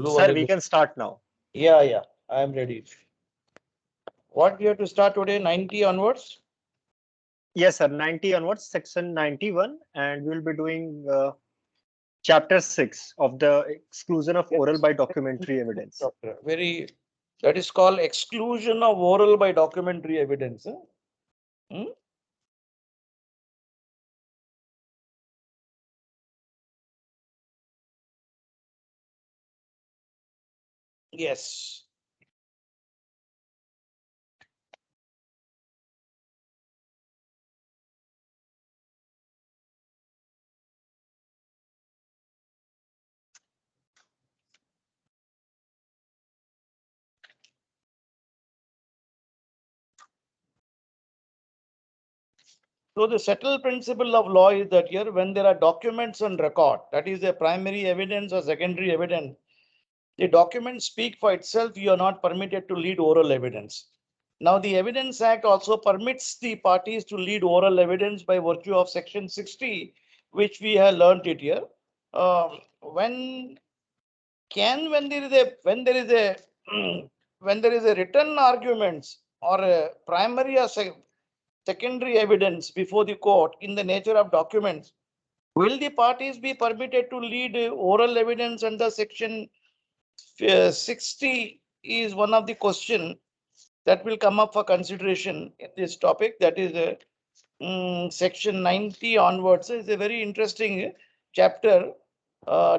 Sir, we can start now. Yeah, I am ready. What we have to start today, 90 onwards? Yes, sir, 90 onwards, section 91, and we will be doing chapter 6 of the exclusion of oral by documentary evidence. Very, that is called exclusion of oral by documentary evidence. Hmm? Yes. So the settled principle of law is that here when there are documents on record, that is a primary evidence or secondary evidence, the documents speak for itself. You are not permitted to lead oral evidence. Now the Evidence Act also permits the parties to lead oral evidence by virtue of section 60, which we have learnt it here. When there is a when there is a written arguments or a primary or secondary evidence before the court in the nature of documents, will the parties be permitted to lead oral evidence under section 60 is one of the question that will come up for consideration in this topic. That is section 90 onwards. It's a very interesting chapter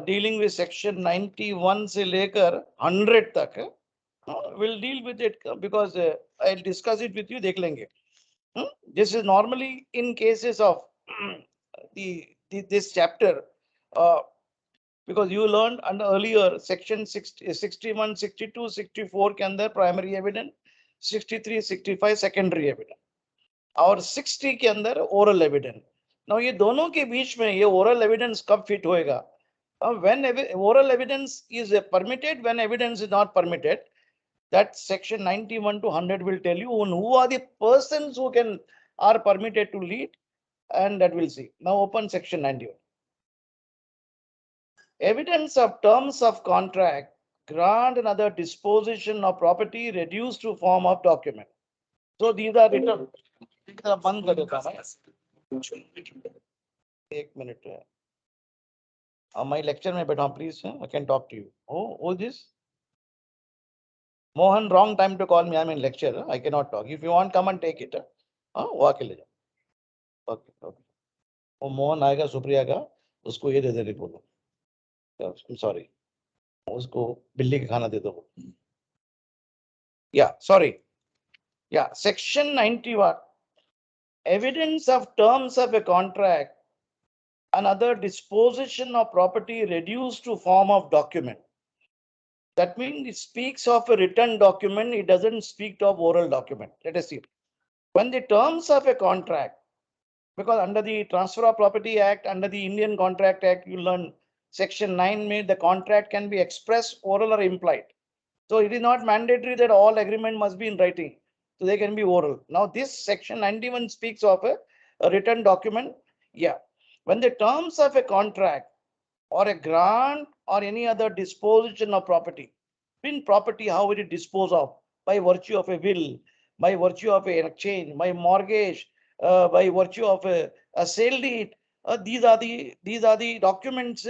dealing with section 91 से लेकर 100 तक. We'll deal with it because I'll discuss it with you. देख लेंगे. This is normally in cases of this chapter because you learned under earlier section 60, 61, 62, 64 के अंदर primary evidence, 63, 65 secondary evidence और 60 के अंदर oral evidence. Now ये दोनों के बीच में ये oral evidence कब fit होएगा? When oral evidence is permitted, when evidence is not permitted, that section 91 to 100 will tell you who are the persons who are permitted to lead, and that we'll see. Now open section 91. Evidence of terms of contract, grant and other disposition of property reduced to form of document. So these are written. बंद कर देता मैं. एक minute है. My lecture में बैठा please. I can talk to you. Oh this. Mohan, wrong time to call me. I'm in lecture. I cannot talk. If you want, come and take it. वो आके ले जाओ. Okay. वो मोहन आएगा सुप्रिया का, उसको ये दे दे बोलो. I'm sorry. उसको बिल्ली का खाना दे दो. Yeah, sorry. Yeah, section 91. Evidence of terms of a contract and other disposition of property reduced to form of document. That means it speaks of a written document. It doesn't speak of oral document. Let us see. When the terms of a contract, because under the Transfer of Property Act, under the Indian Contract Act, you learn section 9 made the contract can be expressed, oral or implied. So it is not mandatory that all agreement must be in writing. So they can be oral. Now this section 91 speaks of a written document. Yeah. When the terms of a contract or a grant or any other disposition of property, in property, how will it dispose of? By virtue of a will, by virtue of an exchange, by mortgage, by virtue of a sale deed. These are the documents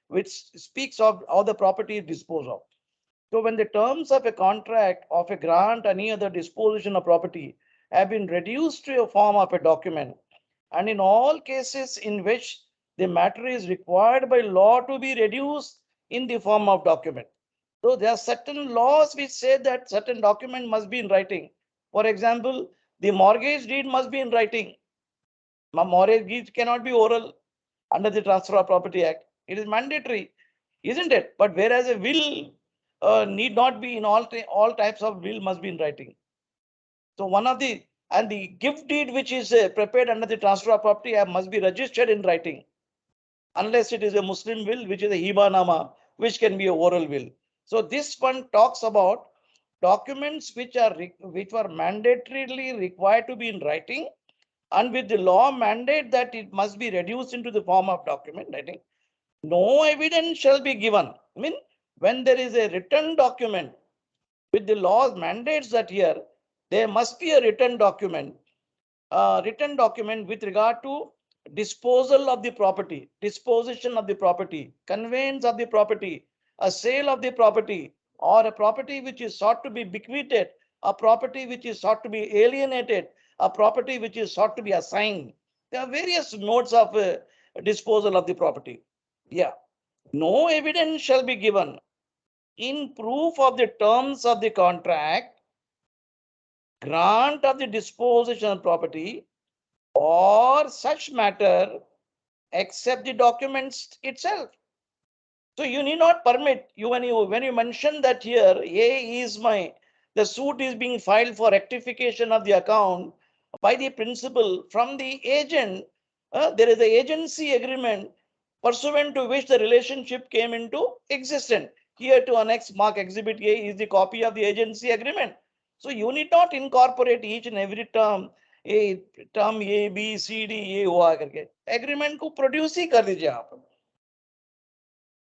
which speaks of how the property is disposed of. So when the terms of a contract, of a grant, any other disposition of property have been reduced to a form of a document, and in all cases in which the matter is required by law to be reduced in the form of document. So there are certain laws which say that certain document must be in writing. For example, the mortgage deed must be in writing. Mortgage deed cannot be oral under the Transfer of Property Act. It is mandatory, isn't it? But whereas a will need not be in all types of will must be in writing. So the gift deed which is prepared under the Transfer of Property Act must be registered in writing, unless it is a Muslim will, which is a hibanama, which can be a oral will. So this one talks about documents which were mandatorily required to be in writing, and with the law mandate that it must be reduced into the form of document. I think no evidence shall be given. I mean, when there is a written document with the laws mandates that here there must be a written document with regard to disposal of the property, disposition of the property, conveyance of the property, a sale of the property, or a property which is sought to be bequeathed, a property which is sought to be alienated, a property which is sought to be assigned. There are various modes of disposal of the property. Yeah. No evidence shall be given in proof of the terms of the contract, grant of the disposition of property, or such matter except the documents itself. So you need not permit you when you mention that here the suit is being filed for rectification of the account by the principal from the agent. There is the agency agreement pursuant to which the relationship came into existence. Here to annex mark exhibit A is the copy of the agency agreement. So you need not incorporate each and every term A, term A, B, C, D, A हुआ करके agreement को produce ही कर दीजिए आप.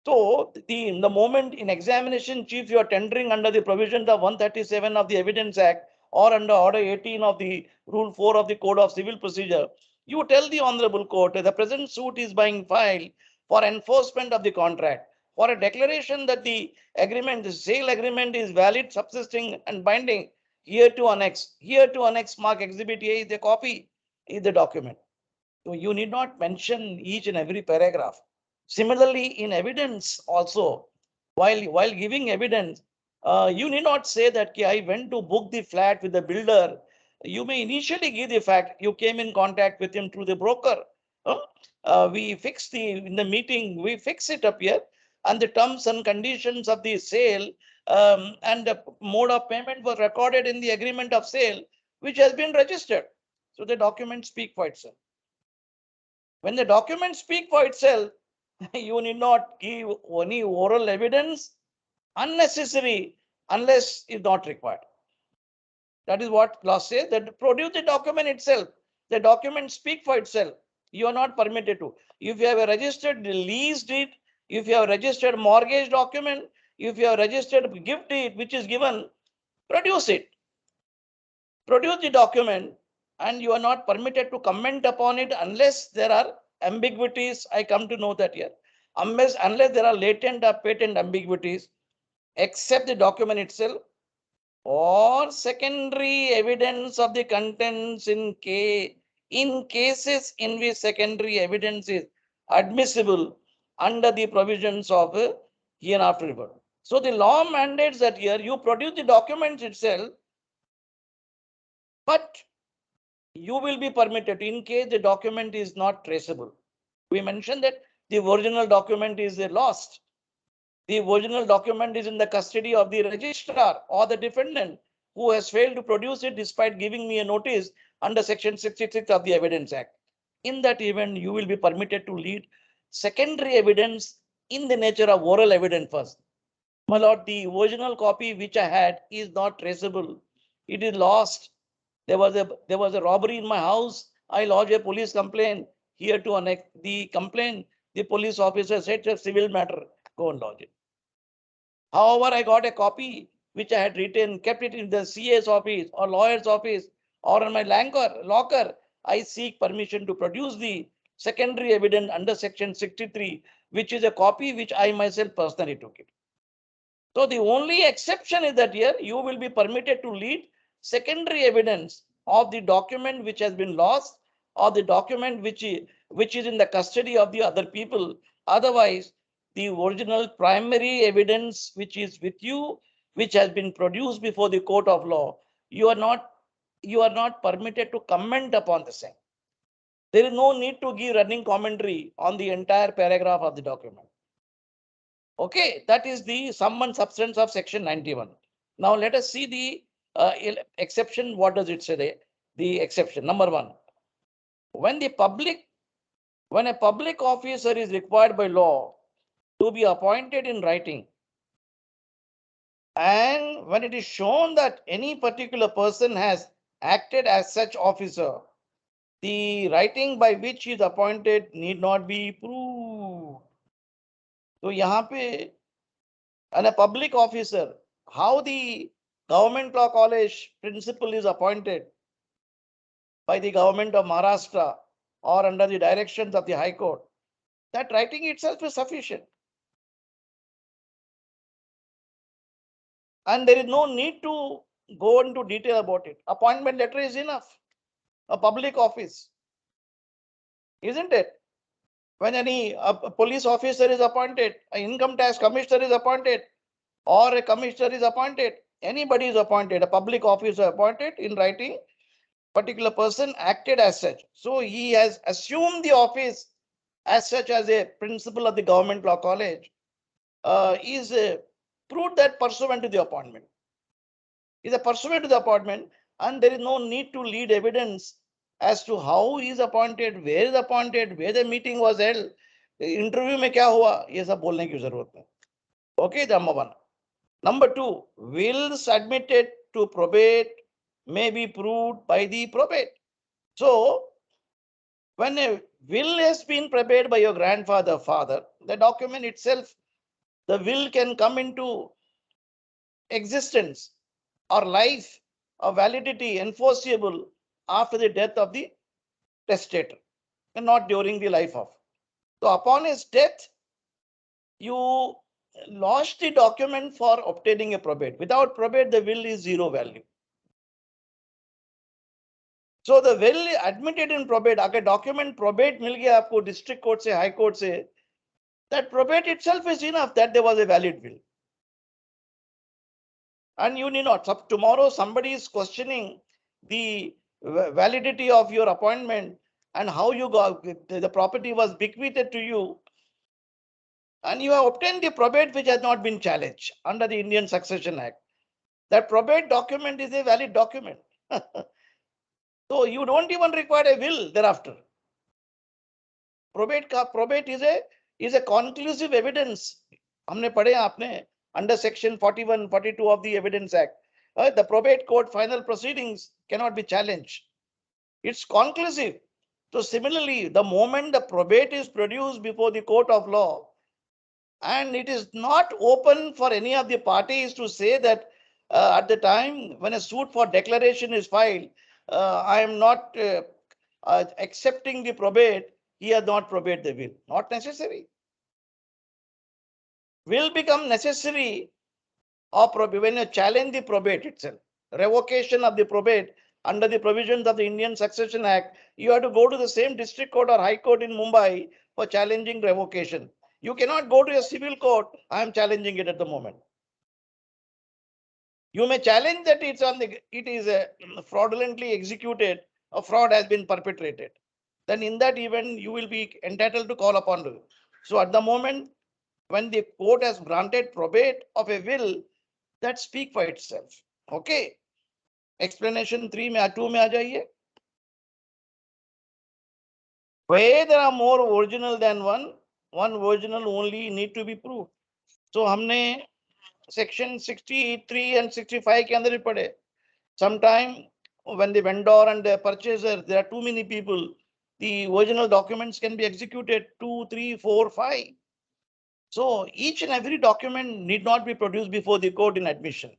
So in the moment in examination chief, you are tendering under the provisions of 137 of the Evidence Act or under order 18 of the rule 4 of the Code of Civil Procedure, you tell the honorable court the present suit is being filed for enforcement of the contract, for a declaration that the agreement, the sale agreement is valid, subsisting and binding. Here to annex mark exhibit A is the copy, is the document. So you need not mention each and every paragraph. Similarly, in evidence also, while giving evidence, you need not say that I went to book the flat with the builder. You may initially give the fact you came in contact with him through the broker. We fix in the meeting, we fix it up here, and the terms and conditions of the sale and the mode of payment was recorded in the agreement of sale, which has been registered. So the documents speak for itself. When the documents speak for itself, you need not give any oral evidence unnecessary unless it's not required. That is what law says, that produce the document itself. The document speak for itself. You are not permitted to. If you have a registered lease deed, if you have registered mortgage document, if you have registered gift deed which is given, produce it. Produce the document, and you are not permitted to comment upon it unless there are ambiguities. I come to know that here. Unless there are latent or patent ambiguities, except the document itself or secondary evidence of the contents in cases in which secondary evidence is admissible under the provisions of hereinafter. So the law mandates that here you produce the documents itself, but you will be permitted in case the document is not traceable. We mentioned that the original document is lost. The original document is in the custody of the registrar or the defendant who has failed to produce it despite giving me a notice under section 66 of the Evidence Act. In that event, you will be permitted to lead secondary evidence in the nature of oral evidence first. My lord, the original copy which I had is not traceable. It is lost. There was a robbery in my house. I lodged a police complaint. Here to annex the complaint, the police officer said it's a civil matter. Go and lodge it. However, I got a copy which I had written, kept it in the CA's office or lawyer's office or in my locker. I seek permission to produce the secondary evidence under section 63, which is a copy which I myself personally took it. So the only exception is that here you will be permitted to lead secondary evidence of the document which has been lost or the document which is in the custody of the other people. Otherwise, the original primary evidence which is with you, which has been produced before the court of law, you are not permitted to comment upon the same. There is no need to give running commentary on the entire paragraph of the document. Okay, that is the sum and substance of section 91. Now let us see the exception. What does it say there? The exception number 1. When a public officer is required by law to be appointed in writing, and when it is shown that any particular person has acted as such officer, the writing by which he is appointed need not be proved. तो यहाँ पे and a public officer, how the government law college principal is appointed by the government of Maharashtra or under the directions of the High Court, that writing itself is sufficient. And there is no need to go into detail about it. Appointment letter is enough. A public office, isn't it? When a police officer is appointed, an income tax commissioner is appointed, or a commissioner is appointed, anybody is appointed, a public officer appointed, in writing, particular person acted as such. So he has assumed the office as such as a principal of the government law college, is proved that pursuant to the appointment. Is a pursuant to the appointment, and there is no need to lead evidence as to how he is appointed, where is appointed, where the meeting was held, interview में क्या हुआ, ये सब बोलने की जरूरत नहीं. Okay, number one. Number two, wills admitted to probate may be proved by the probate. So, when a will has been prepared by your grandfather, father, the document itself, the will can come into existence or life or validity enforceable after the death of the testator and not during the life of. So, upon his death, you lodge the document for obtaining a probate. Without probate, the will is zero value. So the will admitted in probate, अगर document probate मिल गया आपको district court से, high court से, that probate itself is enough that there was a valid will. And you need not. So tomorrow somebody is questioning the validity of your appointment and how you got the property was bequeathed to you, and you have obtained the probate which has not been challenged under the Indian Succession Act. That probate document is a valid document. So you don't even require a will thereafter. Probate is a conclusive evidence. हमने पढ़े आपने under section 41, 42 of the Evidence Act. The probate court final proceedings cannot be challenged. It's conclusive. So similarly, the moment the probate is produced before the court of law, and it is not open for any of the parties to say that at the time when a suit for declaration is filed, I am not accepting the probate, he has not probate the will. Not necessary. Will become necessary or when you challenge the probate itself. Revocation of the probate under the provisions of the Indian Succession Act, you have to go to the same district court or high court in Mumbai for challenging revocation. You cannot go to a civil court. I am challenging it at the moment. You may challenge that it is fraudulently executed, a fraud has been perpetrated. Then in that event, you will be entitled to call upon it. So at the moment, when the court has granted probate of a will, that speak for itself. Okay. Explanation 2 में आ जाइए. Where there are more original than one original only need to be proved. So हमने section 63 and 65 के अंदर ही पढ़े. Sometime when the vendor and the purchaser, there are too many people, the original documents can be executed 2, 3, 4, 5. So each and every document need not be produced before the court in admission.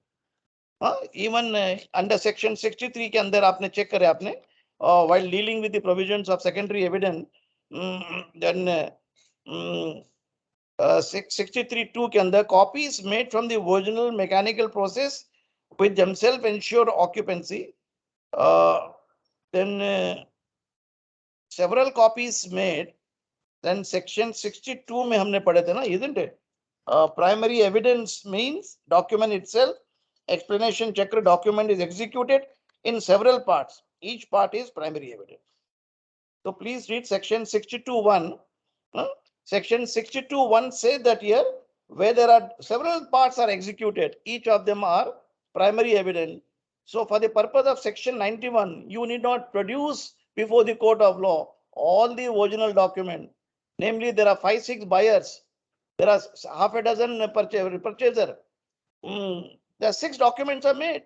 Even under section 63 के अंदर आपने check करे आपने, while dealing with the provisions of secondary evidence, then 63(2) के अंदर copies made from the original mechanical process with themselves ensure occupancy. Then several copies made. Then section 62 में हमने पढ़े थे ना, isn't it? Primary evidence means document itself. Explanation checker document is executed in several parts. Each part is primary evidence. So please read section 62(1). Section 62(1) says that here, where there are several parts are executed, each of them are primary evidence. So for the purpose of section 91, you need not produce before the court of law all the original document. Namely, there are 5, 6 buyers. There are half a dozen purchaser. There are 6 documents are made.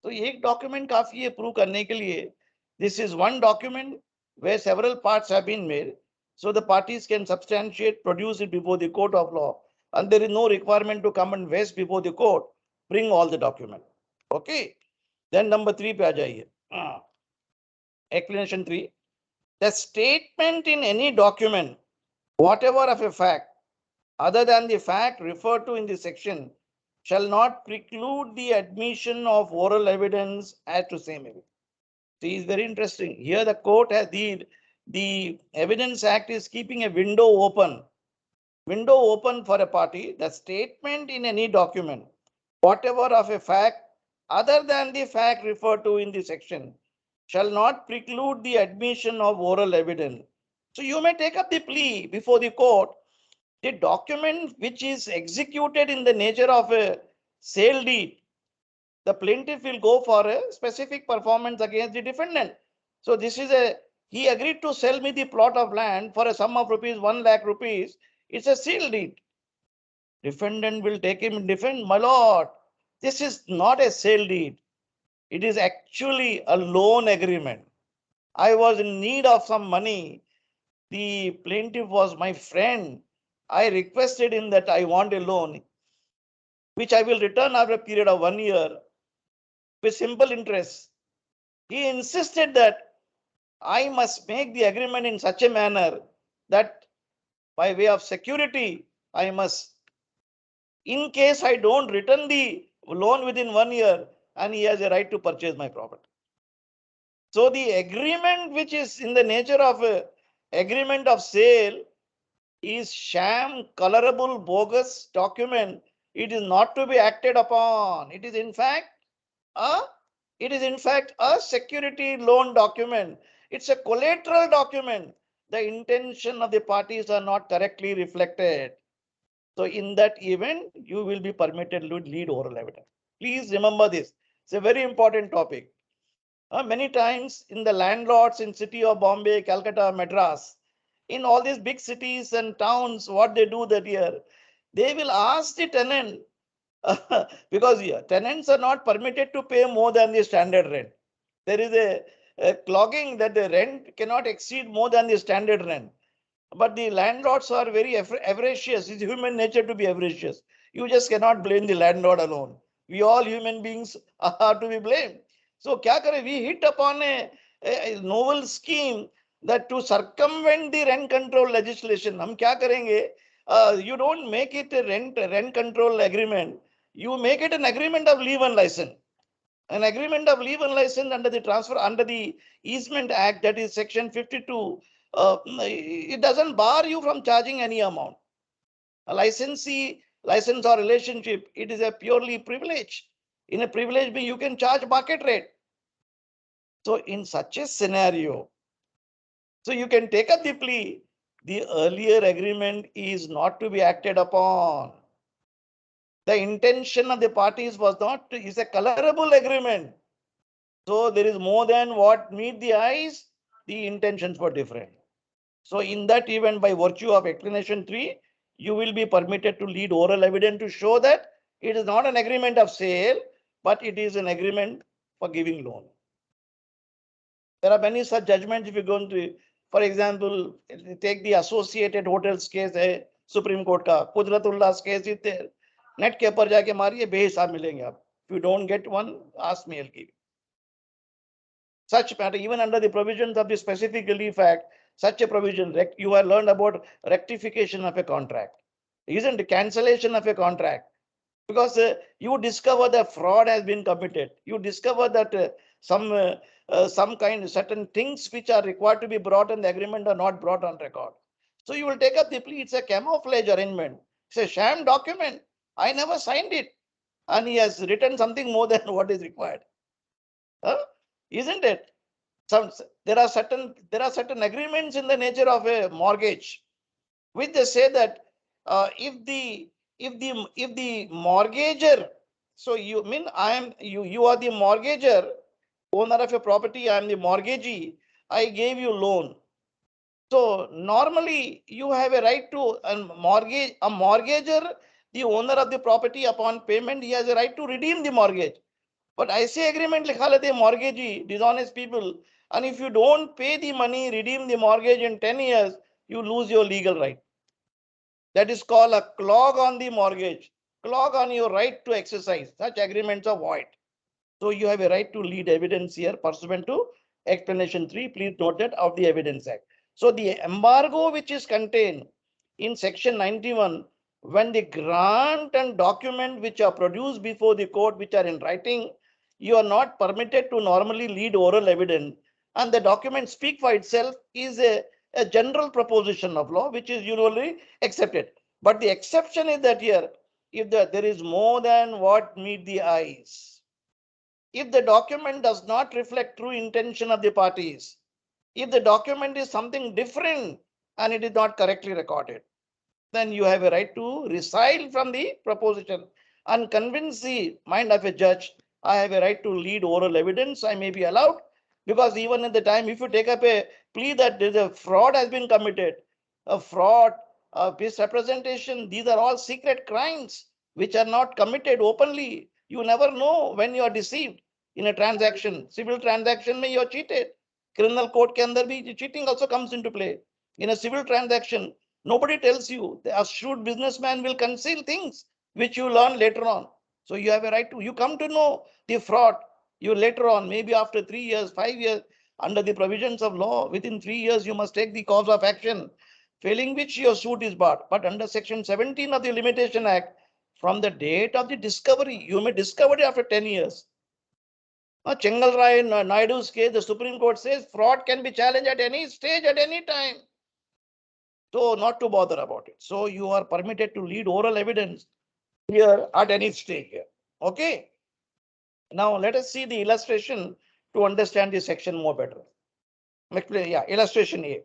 So एक document काफी है prove करने के लिए. This is one document where several parts have been made. So the parties can substantiate, produce it before the court of law. and there is no requirement to come and vest before the court. Bring all the document. Okay. Then number 3 पे आ जाइए. Explanation 3. The statement in any document, whatever of a fact, other than the fact referred to in the section, shall not preclude the admission of oral evidence as to same evidence. See, it's very interesting. Here the court has the Evidence Act is keeping a window open for a party. The statement in any document, whatever of a fact, other than the fact referred to in the section, shall not preclude the admission of oral evidence. So you may take up the plea before the court. The document which is executed in the nature of a sale deed, the plaintiff will go for a specific performance against the defendant. So this is he agreed to sell me the plot of land for a sum of rupees 1 lakh rupees. It's a sale deed. Defendant will take him in defense. My lord, this is not a sale deed. It is actually a loan agreement. I was in need of some money. The plaintiff was my friend. I requested him that I want a loan, which I will return after a period of 1 year with simple interest. He insisted that I must make the agreement in such a manner that by way of security, I must, in case I don't return the loan within 1 year, and he has a right to purchase my property. So the agreement which is in the nature of a agreement of sale is sham, colorable, bogus document. It is not to be acted upon. It is in fact a security loan document. It's a collateral document. The intention of the parties are not correctly reflected. So in that event, you will be permitted to lead oral evidence. Please remember this. It's a very important topic. Many times in the landlords in city of Bombay, Calcutta, Madras, in all these big cities and towns, what they do that year, they will ask the tenant, because tenants are not permitted to pay more than the standard rent. There is a clogging that the rent cannot exceed more than the standard rent. But the landlords are very avaricious. It's human nature to be avaricious. You just cannot blame the landlord alone. We all human beings are to be blamed. So kya kare? We hit upon a novel scheme that to circumvent the rent control legislation. Hum kya karenge? You don't make it a rent control agreement. You make it an agreement of leave and license. An agreement of leave and license under the Easement Act, that is section 52. It doesn't bar you from charging any amount. A license or relationship, it is a purely privilege. In a privilege, you can charge market rate. So in such a scenario, so you can take up the plea. The earlier agreement is not to be acted upon. The intention of the parties was not to, is a colorable agreement. So there is more than what meet the eyes, the intentions were different. So in that event, by virtue of explanation 3, you will be permitted to lead oral evidence to show that it is not an agreement of sale, but it is an agreement for giving loan. There are many such judgments if you go into, for example, take the Associated Hotels case, Supreme Court ka, Qudratullah's case is there. Net के ऊपर जाके मारिए बेहिसाब मिलेंगे आप. If you don't get one, ask me, I'll give you. Such matter, even under the provisions of the Specific Relief Act, such a provision, you have learned about rectification of a contract, isn't it? Cancellation of a contract. Because you discover that fraud has been committed. You discover that certain things which are required to be brought in the agreement are not brought on record. So you will take up the plea. It's a camouflage arrangement. It's a sham document. I never signed it. And he has written something more than what is required. Isn't it? There are certain agreements in the nature of a mortgage, which they say that if the mortgager, so you mean you are the mortgager, owner of a property, I am the mortgagee, I gave you loan. So normally you have a right to a mortgager, the owner of the property, upon payment, he has a right to redeem the mortgage. But I say agreement likha lete mortgagee, dishonest people, and if you don't pay the money, redeem the mortgage in 10 years, you lose your legal right. That is called a clog on the mortgage, clog on your right to exercise. Such agreements are void. So you have a right to lead evidence here pursuant to explanation 3. Please note that of the Evidence Act. So the embargo which is contained in section 91, when the grant and document which are produced before the court, which are in writing, you are not permitted to normally lead oral evidence. And the document speak for itself is a general proposition of law, which is usually accepted. But the exception is that here, if there is more than what meet the eyes, if the document does not reflect true intention of the parties, if the document is something different and it is not correctly recorded, then you have a right to resile from the proposition and convince the mind of a judge. I have a right to lead oral evidence. I may be allowed, because even at the time, if you take up a plea that there's a fraud has been committed, a fraud, a misrepresentation, these are all secret crimes which are not committed openly. You never know when you are deceived in a transaction. Civil transaction may you are cheated. Criminal court ke andar bhi cheating also comes into play. In a civil transaction, nobody tells you. The astute businessman will conceal things which you learn later on. So you have a right to, you come to know the fraud. You later on, maybe after 3 years, 5 years, under the provisions of law, within 3 years, you must take the cause of action, failing which your suit is barred. But under section 17 of the Limitation Act, from the date of the discovery, you may discover it after 10 years. Chengal Rai Naidu's case, the Supreme Court says fraud can be challenged at any stage, at any time. So not to bother about it. So you are permitted to lead oral evidence here at any stage here. Okay. Now let us see the illustration to understand this section more better. Yeah, illustration A.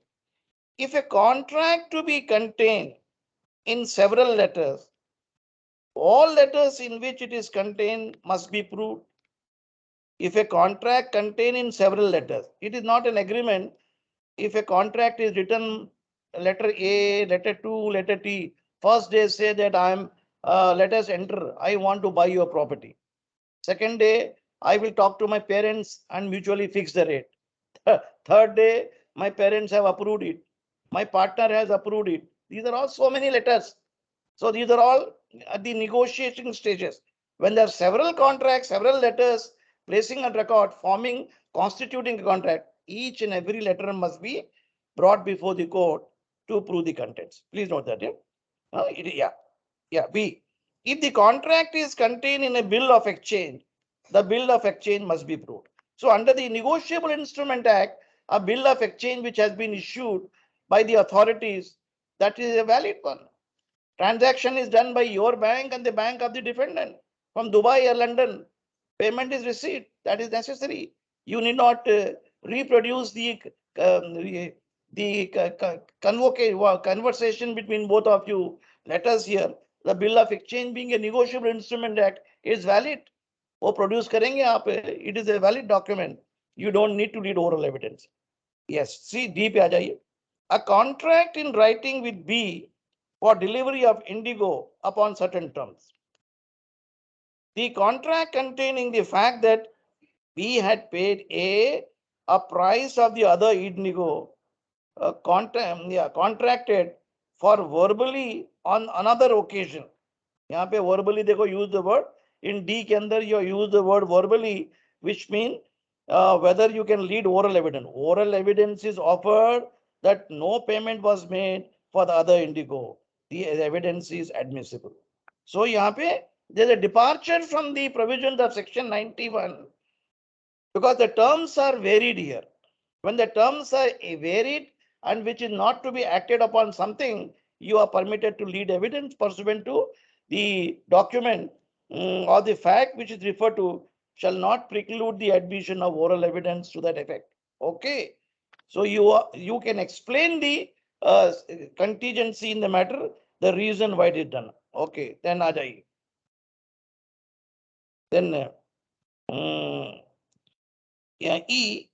If a contract to be contained in several letters, all letters in which it is contained must be proved. If a contract contained in several letters, it is not an agreement. If a contract is written letter A, letter 2, letter T, first day say that let us enter, I want to buy your property. Second day, I will talk to my parents and mutually fix the rate. Third day, my parents have approved it. My partner has approved it. These are all so many letters. So these are all at the negotiating stages. When there are several contracts, several letters, placing a record, forming, constituting a contract, each and every letter must be brought before the court to prove the contents. Please note that. Yeah. B. If the contract is contained in a bill of exchange, the bill of exchange must be proved. So under the Negotiable Instrument Act, a bill of exchange which has been issued by the authorities, that is a valid one. Transaction is done by your bank and the bank of the defendant from Dubai or London. Payment is received. That is necessary. You need not reproduce the conversation between both of you. Let us hear. The bill of exchange being a negotiable instrument act is valid. वो produce करेंगे आप. It is a valid document. You don't need to read oral evidence. Yes. See, D पे आ जाइए. A contract in writing with B for delivery of indigo upon certain terms. The contract containing the fact that B had paid a price of the other indigo contracted for verbally on another occasion. यहाँ पे verbally देखो use the word. In D के अंदर you use the word verbally, which means whether you can lead oral evidence. Oral evidence is offered that no payment was made for the other indigo. The evidence is admissible. So यहाँ पे there's a departure from the provisions of section 91 because the terms are varied here. When the terms are varied and which is not to be acted upon something, you are permitted to lead evidence pursuant to the document or the fact which is referred to shall not preclude the admission of oral evidence to that effect. Okay. So you can explain the contingency in the matter, the reason why it is done. Okay. Then aa jaiye. Then E.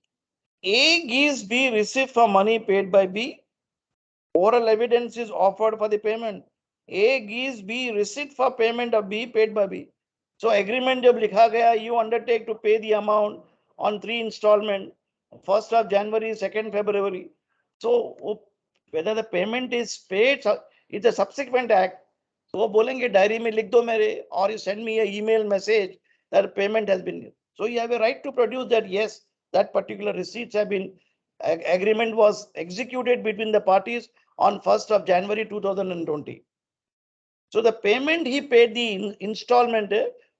A gives B receipt for money paid by B. Oral evidence is offered for the payment. A gives B receipt for payment of B paid by B. So agreement जब लिखा गया, you undertake to pay the amount on 3 installment, 1st of January, 2nd February. So whether the payment is paid, it's a subsequent act. तो वो बोलेंगे diary में लिख दो मेरे, or you send me a email message that payment has been. So you have a right to produce that, yes, that particular receipts have been, agreement was executed between the parties on 1st of January 2020. So the payment he paid the installment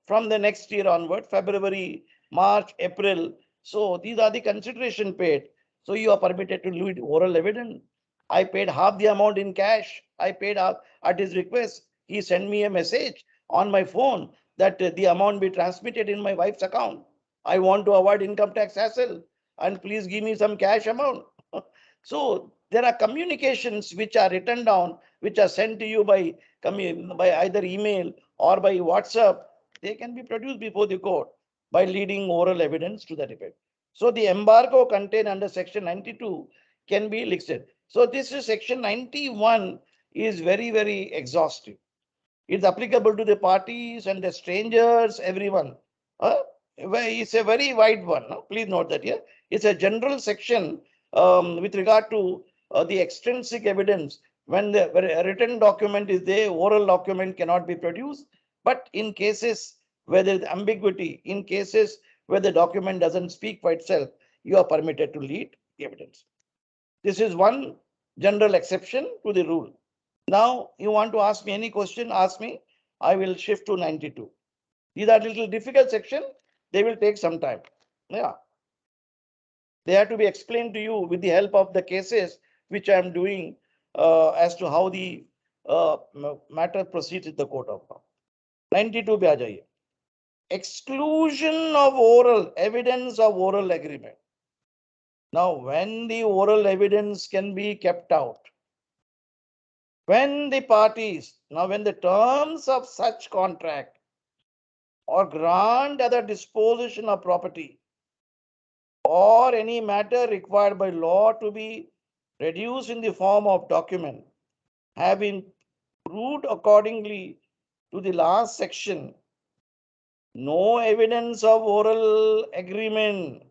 from the next year onward, February, March, April. So these are the consideration paid. So you are permitted to lead oral evidence. I paid half the amount in cash. I paid half at his request. He sent me a message on my phone that the amount be transmitted in my wife's account. I want to avoid income tax hassle and please give me some cash amount. So there are communications which are written down, which are sent to you by either email or by WhatsApp. They can be produced before the court by leading oral evidence to that effect. So the embargo contained under section 92 can be listed. So this is section 91 is very, very exhaustive. It's applicable to the parties and the strangers, everyone. It's a very wide one. Please note that here. It's a general section with regard to the extrinsic evidence. When the written document is there, oral document cannot be produced. But in cases where there is ambiguity, in cases where the document doesn't speak for itself, you are permitted to lead the evidence. This is one general exception to the rule. Now, you want to ask me any question, ask me. I will shift to 92. These are little difficult section. They will take some time. Yeah. They have to be explained to you with the help of the cases which I am doing as to how the matter proceeds in the court of law. 92 पे आ जाइए. Exclusion of oral evidence of oral agreement. Now, when the oral evidence can be kept out, when the parties, now when the terms of such contract or grant other disposition of property or any matter required by law to be reduced in the form of document have been proved accordingly to the last section, no evidence of oral agreement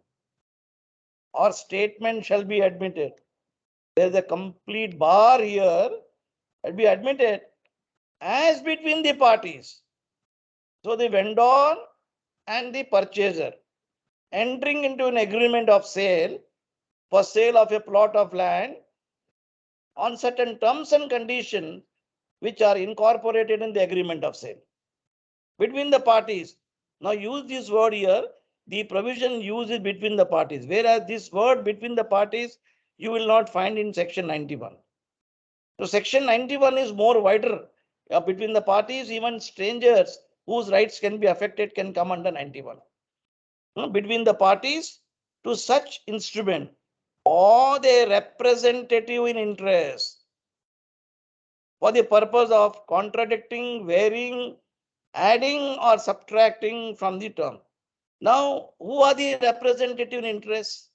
or statement shall be admitted. There is a complete bar here that be admitted as between the parties. So the vendor and the purchaser entering into an agreement of sale for sale of a plot of land on certain terms and conditions which are incorporated in the agreement of sale between the parties. Now use this word here, the provision uses between the parties, whereas this word between the parties you will not find in section 91. So section 91 is more wider between the parties, even strangers whose rights can be affected can come under 91. Between the parties to such instrument or their representative in interest for the purpose of contradicting, varying, adding or subtracting from the term. Now, who are the representative in interest?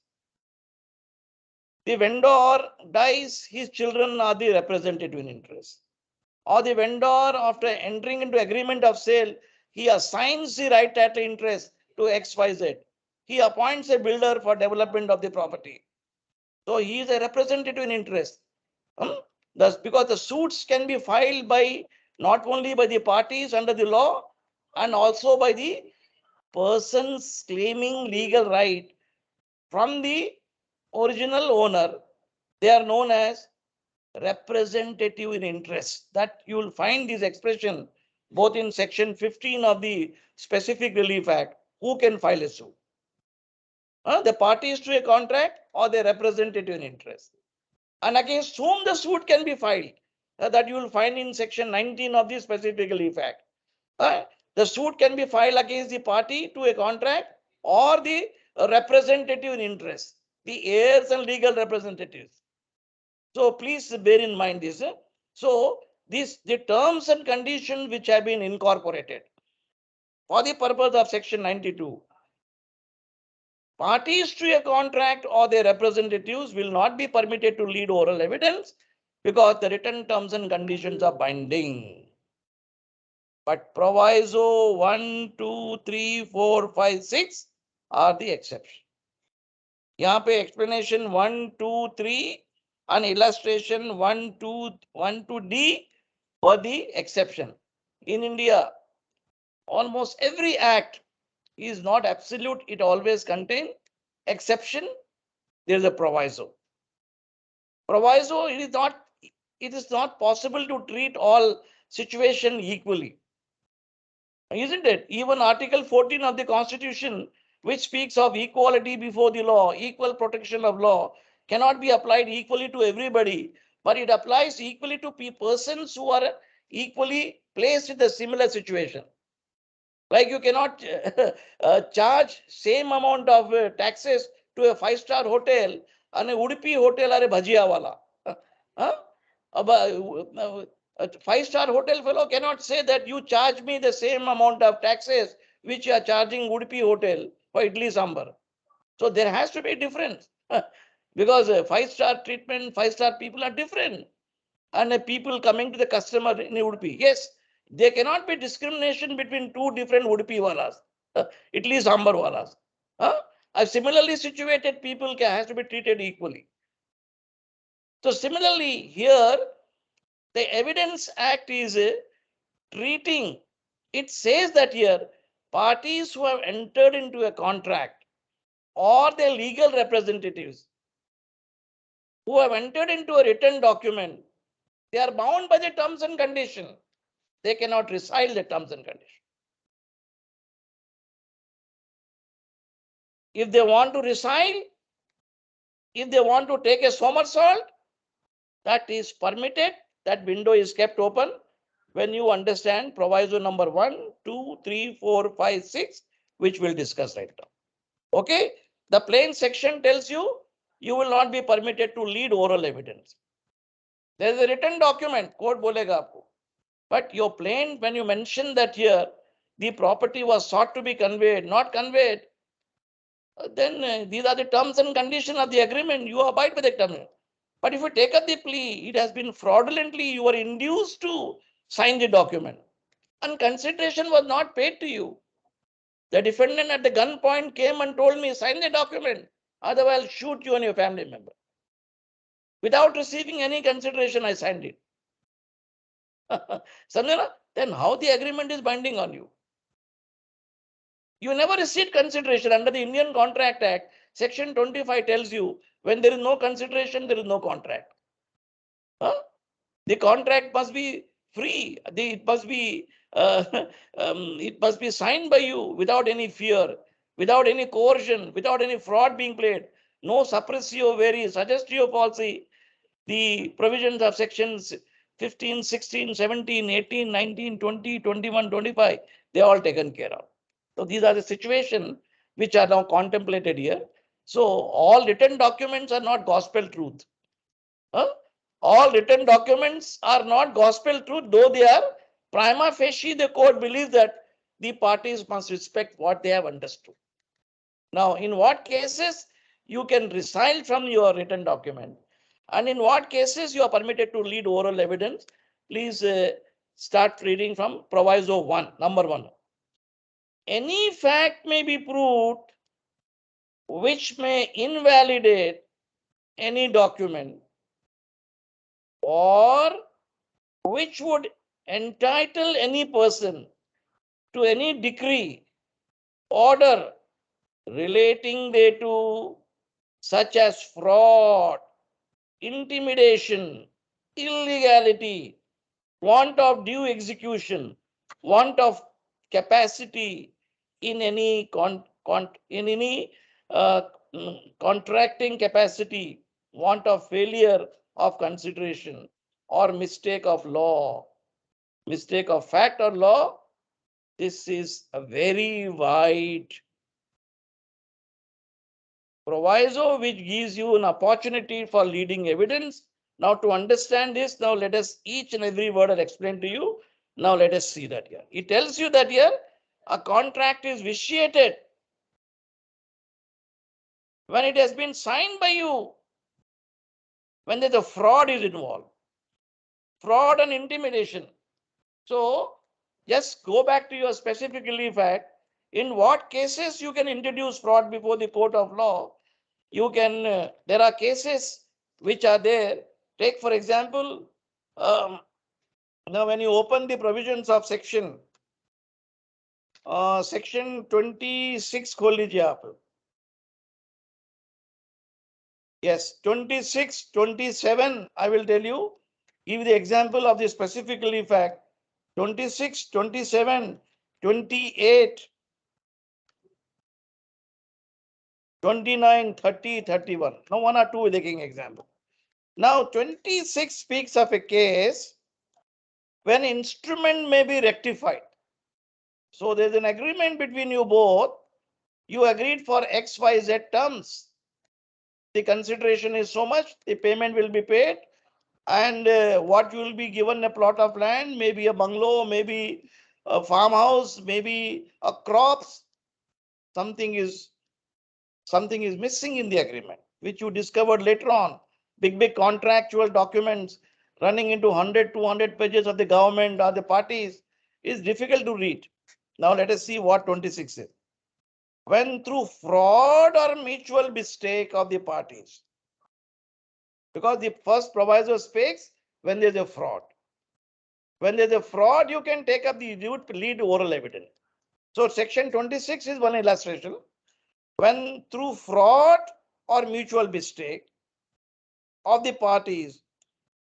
The vendor dies, his children are the representative in interest. Or the vendor, after entering into agreement of sale, he assigns the right title interest to XYZ. He appoints a builder for development of the property. So he is a representative in interest. Thus, because the suits can be filed by not only by the parties under the law and also by the persons claiming legal right from the original owner. They are known as representative in interest. That you will find this expression both in section 15 of the Specific Relief Act. Who can file a suit? The parties to a contract or the representative in interest. And against whom the suit can be filed, that you will find in section 19 of the Specific Relief Act. The suit can be filed against the party to a contract or the representative in interest, the heirs and legal representatives. So please bear in mind this. So the terms and conditions which have been incorporated for the purpose of section 92. Parties to a contract or their representatives will not be permitted to lead oral evidence because the written terms and conditions are binding. But proviso 1, 2, 3, 4, 5, 6 are the exception. यहाँ पे explanation 1, 2, 3 and illustration 1 to D for the exception. In India, almost every act is not absolute. It always contains exception. There is a proviso. Proviso, it is not possible to treat all situation equally. Isn't it? Even Article 14 of the Constitution, which speaks of equality before the law, equal protection of law, cannot be applied equally to everybody, but it applies equally to persons who are equally placed in the similar situation. Like you cannot charge same amount of taxes to a 5-star hotel and a Udupi hotel or a Bhajia wala. Huh? A 5-star hotel fellow cannot say that you charge me the same amount of taxes which you are charging Udupi hotel for idli sambar. So there has to be a difference because 5-star treatment, 5-star people are different. And people coming to the customer in Udupi. Yes, there cannot be discrimination between two different Udupi walas, idli sambar walas. Similarly situated people has to be treated equally. So similarly here, the Evidence Act is treating, it says that here, parties who have entered into a contract or their legal representatives who have entered into a written document, they are bound by the terms and conditions. They cannot rescinde the terms and conditions. If they want to rescinde, if they want to take a somersault, that is permitted. That window is kept open when you understand proviso number 1, 2, 3, 4, 5, 6, which we'll discuss right now. Okay? The plain section tells you, you will not be permitted to lead oral evidence. There is a written document, court bolega aapko. But your plain, when you mention that here, the property was sought to be conveyed, not conveyed, then these are the terms and conditions of the agreement. You abide by the term. But if you take up the plea, it has been fraudulently, you were induced to sign the document. And consideration was not paid to you. The defendant at the gunpoint came and told me, sign the document. Otherwise, I'll shoot you and your family member. Without receiving any consideration, I signed it. Sanjana, then how the agreement is binding on you? You never received consideration under the Indian Contract Act. Section 25 tells you when there is no consideration, there is no contract. The contract must be free. It must be it must be signed by you without any fear, without any coercion, without any fraud being played. No suppressio veri, suggestio falsi. The provisions of sections 15, 16, 17, 18, 19, 20, 21, 25, they are all taken care of. So these are the situations which are now contemplated here. So all written documents are not gospel truth. All written documents are not gospel truth, though they are prima facie, the court believes that the parties must respect what they have understood. Now, in what cases you can resile from your written document, and in what cases you are permitted to lead oral evidence? Please start reading from proviso 1, number 1. Any fact may be proved which may invalidate any document or which would entitle any person to any decree, order relating thereto, such as fraud, intimidation, illegality, want of due execution, want of capacity in any contracting capacity, want of failure of consideration, or mistake of law, mistake of fact or law. This is a very wide proviso which gives you an opportunity for leading evidence. Now, to understand this, now let us each and every word I'll explain to you. Now let us see that here. It tells you that here a contract is vitiated when it has been signed by you, when there's a fraud is involved, fraud and intimidation. So just go back to your specifically fact. In what cases you can introduce fraud before the court of law? You can, there are cases which are there Take for example, now when you open the provisions of section 26 खोल लीजिए आप. Yes, 26, 27, I will tell you, give the example of the specific relief act. 26, 27, 28, 29, 30, 31. Now one or two taking example. Now 26 speaks of a case when instrument may be rectified. So there's an agreement between you both. You agreed for X, Y, Z terms. The consideration is so much, the payment will be paid, and what you will be given a plot of land, maybe a bungalow, maybe a farmhouse, maybe a crops. Something is missing in the agreement, which you discovered later on. Big contractual documents running into 100, 200 pages of the government or the parties is difficult to read. Now let us see what 26 is. When through fraud or mutual mistake of the parties, because the first proviso speaks when there's a fraud. When there's a fraud, you can take up the lead oral evidence. So section 26 is one illustration. When through fraud or mutual mistake of the parties,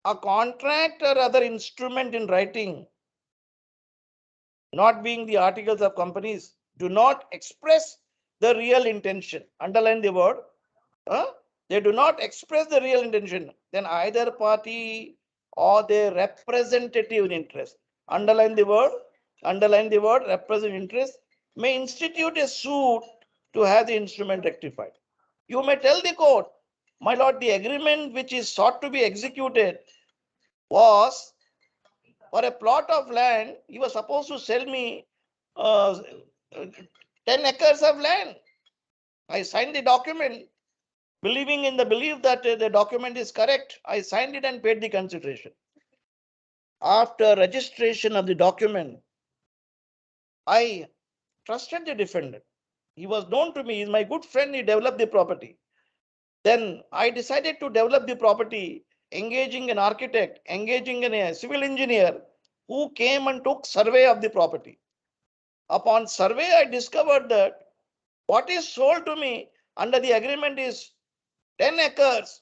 a contract or other instrument in writing, not being the articles of companies, do not express the real intention. Underline the word. They do not express the real intention. Then either party or their representative interest. Underline the word. Underline the word representative interest may institute a suit to have the instrument rectified. You may tell the court, my lord, the agreement which is sought to be executed was for a plot of land. You were supposed to sell me 10 acres of land. I signed the document, believing in the belief that the document is correct. I signed it and paid the consideration. After registration of the document, I trusted the defendant. He was known to me. He's my good friend. He developed the property. Then I decided to develop the property, engaging an architect, engaging a civil engineer who came and took survey of the property. Upon survey, I discovered that what is sold to me under the agreement is 10 acres.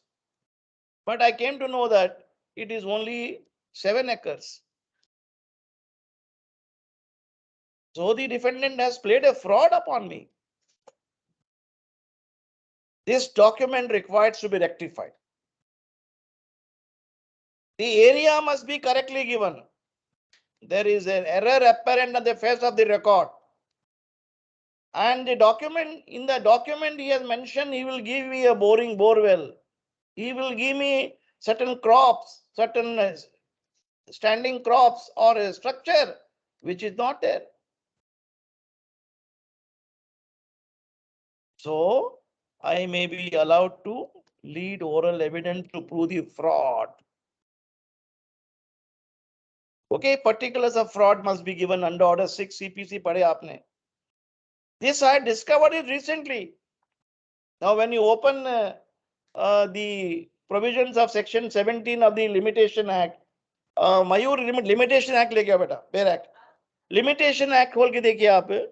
But I came to know that it is only 7 acres. So the defendant has played a fraud upon me. This document requires to be rectified. The area must be correctly given. There is an error apparent on the face of the record. And the document, in the document he has mentioned he will give me a bore well. He will give me certain crops, certain standing crops or a structure which is not there. So I may be allowed to lead oral evidence to prove the fraud. Okay, particulars of fraud must be given under order 6 CPC padhe aapne. This I discovered it recently. Now when you open the provisions of section 17 of the Limitation Act, Mayur Limitation Act लेके आओ बेटा, Bear Act. Limitation Act खोल के देखिए आप.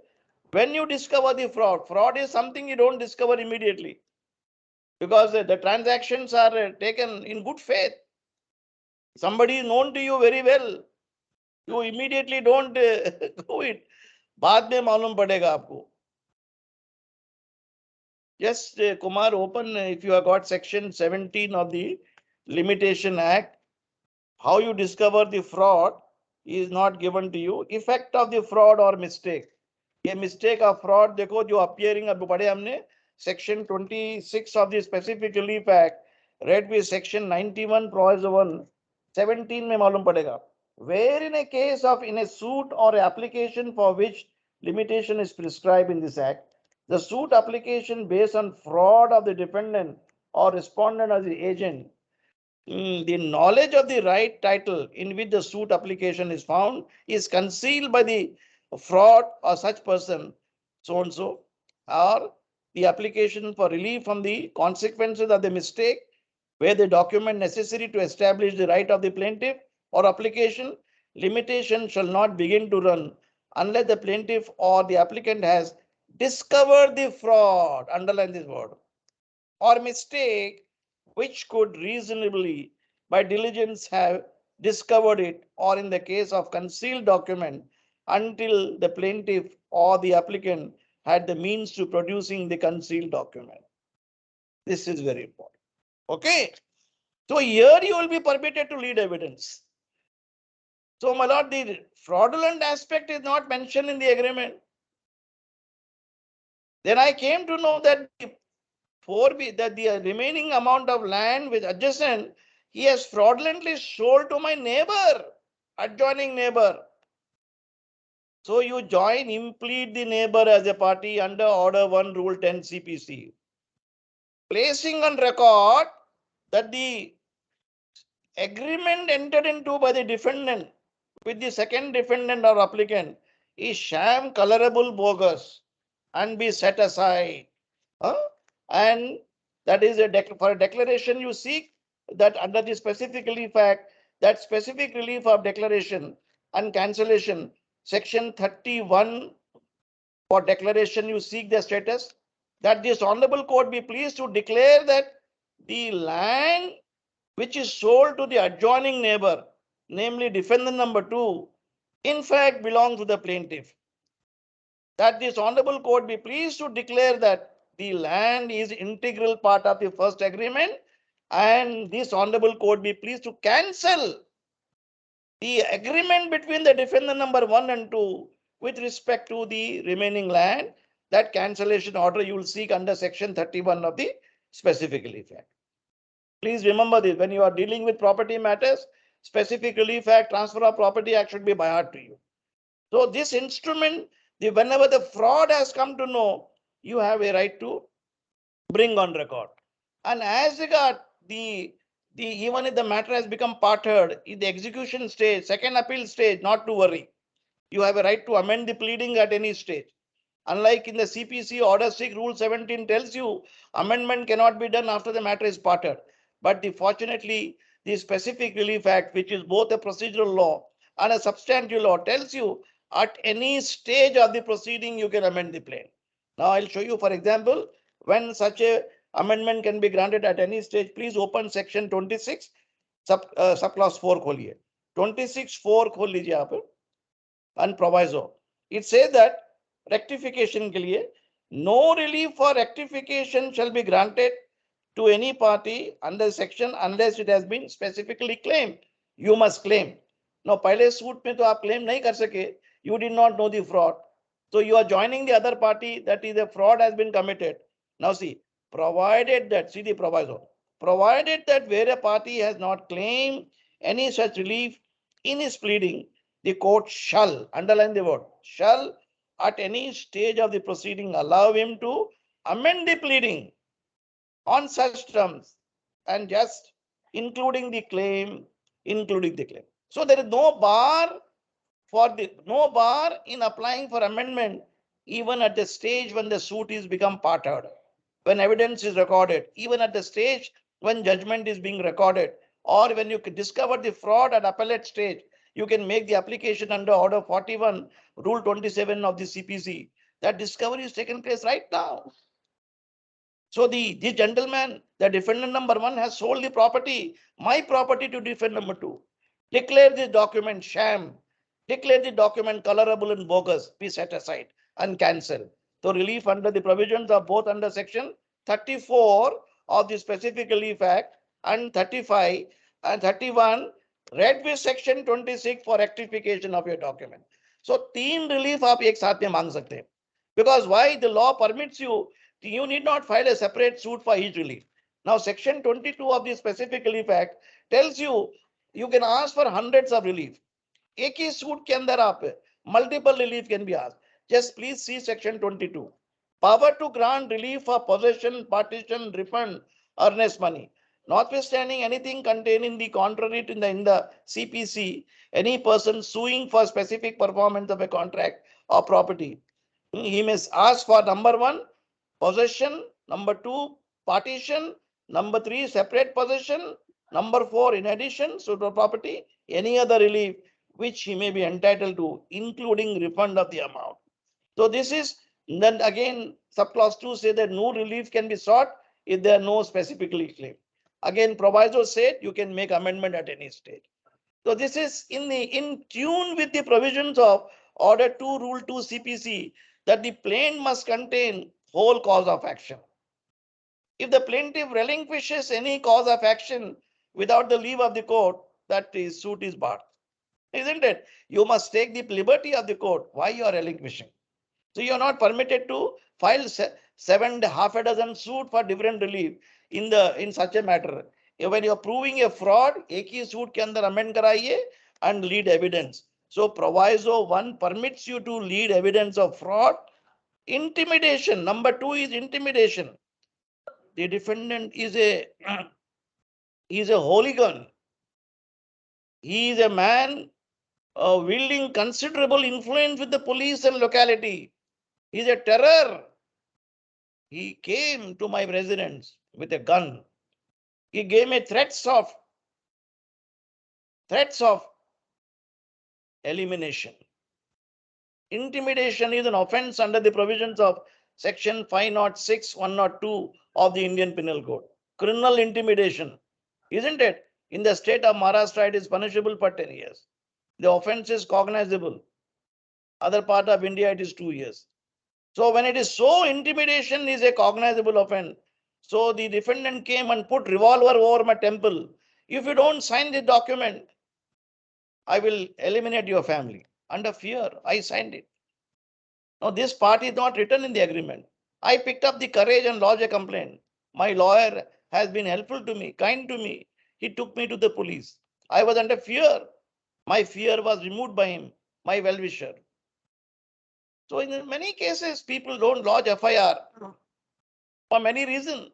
When you discover the fraud is something you don't discover immediately, because the transactions are taken in good faith. Somebody is known to you very well. You immediately don't do it. बाद में मालूम पड़ेगा आपको. Yes, Kumar, open if you have got section 17 of the Limitation Act. How you discover the fraud is not given to you. Effect of the fraud or mistake. ये mistake of fraud देखो जो appearing अब पढ़े हमने section 26 of the Specific Relief Act read with section 91 proviso 1 17 में मालूम पड़ेगा. Where in a case of in a suit or application for which limitation is prescribed in this act, the suit application based on fraud of the defendant or respondent as the agent, the knowledge of the right title in which the suit application is found is concealed by the fraud or such person, so and so, or the application for relief from the consequences of the mistake where the document necessary to establish the right of the plaintiff or application limitation shall not begin to run unless the plaintiff or the applicant has discovered the fraud, underline this word, or mistake which could reasonably by diligence have discovered it, or in the case of concealed document, until the plaintiff or the applicant had the means to producing the concealed document. This is very important. Okay. So here you will be permitted to lead evidence. So, my lord, the fraudulent aspect is not mentioned in the agreement. Then I came to know that the remaining amount of land with adjacent, he has fraudulently sold to my neighbor, adjoining neighbor. So you join, implead the neighbor as a party under Order 1, Rule 10 CPC. Placing on record that the agreement entered into by the defendant with the second defendant or applicant is sham, colorable, bogus, and be set aside. And that is for a declaration you seek that under the specific relief act, that specific relief of declaration and cancellation, section 31 for declaration you seek the status, that this honorable court be pleased to declare that the land which is sold to the adjoining neighbor, namely defendant number 2, in fact belongs to the plaintiff. That this honorable court be pleased to declare that the land is integral part of the first agreement, and this honorable court be pleased to cancel the agreement between the defendant number 1 and 2 with respect to the remaining land. That cancellation order you will seek under section 31 of the specific relief act. Please remember this when you are dealing with property matters, specific relief act, transfer of property act should be by heart to you. So this instrument, whenever the fraud has come to know, you have a right to bring on record. And as regard the even if the matter has become part heard in the execution stage, second appeal stage, not to worry. You have a right to amend the pleading at any stage. Unlike in the CPC Order 6, Rule 17 tells you amendment cannot be done after the matter is part heard. But fortunately, the Specific Relief Act, which is both a procedural law and a substantive law, tells you at any stage of the proceeding you can amend the plain. Now I'll show you, for example, when such a amendment can be granted at any stage. Please open section 26 subclause 4 खोलिए 26(4) खोल लीजिए आप and proviso. It says that rectification के लिए no relief for rectification shall be granted to any party under section unless it has been specifically claimed. You must claim. Now पहले suit में तो आप claim नहीं कर सके. You did not know the fraud. So you are joining the other party that is a fraud has been committed. Now see, provided that, see the proviso, provided that where a party has not claimed any such relief in his pleading, the court shall, underline the word, shall at any stage of the proceeding allow him to amend the pleading on such terms and just including the claim. So there is no bar in applying for amendment even at the stage when the suit is become part heard, when evidence is recorded, even at the stage when judgment is being recorded, or when you discover the fraud at appellate stage, you can make the application under Order 41, Rule 27 of the CPC. That discovery is taken place right now. So this gentleman, the defendant number 1, has sold the property, my property, to defendant number 2. Declare this document sham. Declare the document colorable and bogus. Be set aside and cancel. So relief under the provisions of both under section 34 of the Specific Relief Act and 35 and 31 read with section 26 for rectification of your document. So 3 relief आप एक साथ में मांग सकते हैं. Because why? The law permits you need not file a separate suit for each relief. Now section 22 of the Specific Relief Act tells you can ask for hundreds of relief. एक ही suit के अंदर आप multiple relief can be asked. Just please see section 22. Power to grant relief for possession, partition, refund, earnest money. Notwithstanding anything contained in the contrary to in the CPC, any person suing for specific performance of a contract or property, he must ask for number 1, possession, number 2, partition, Number 3, separate possession. Number 4, in addition to the property, any other relief which he may be entitled to, including refund of the amount. So this is, then again, subclause 2 say that no relief can be sought if there are no specifically claimed. Again, proviso said you can make amendment at any stage. So this is in tune with the provisions of Order 2, Rule 2 CPC, that the plaint must contain whole cause of action. If the plaintiff relinquishes any cause of action without the leave of the court, that is suit is barred. Isn't it? You must take the liberty of the court. Why you are relinquishing? So you are not permitted to file half a dozen suit for different relief in such a matter. When you are proving a fraud, एक ही suit के अंदर amend कराइए and lead evidence. So proviso 1 permits you to lead evidence of fraud. Intimidation. Number 2 is intimidation. The defendant is a hooligan. He is a man wielding considerable influence with the police and locality. He is a terror. He came to my residence with a gun. He gave me threats of elimination. Intimidation is an offense under the provisions of Section 506, 102 of the Indian Penal Code. Criminal intimidation, isn't it? In the state of Maharashtra, it is punishable for 10 years. The offense is cognizable. Other part of India, it is 2 years. So when it is so, intimidation is a cognizable offense. So the defendant came and put revolver over my temple. If you don't sign the document, I will eliminate your family. Under fear, I signed it. Now this part is not written in the agreement. I picked up the courage and lodged a complaint. My lawyer has been helpful to me, kind to me. He took me to the police. I was under fear. My fear was removed by him, my well-wisher. So in many cases, people don't lodge FIR for many reasons.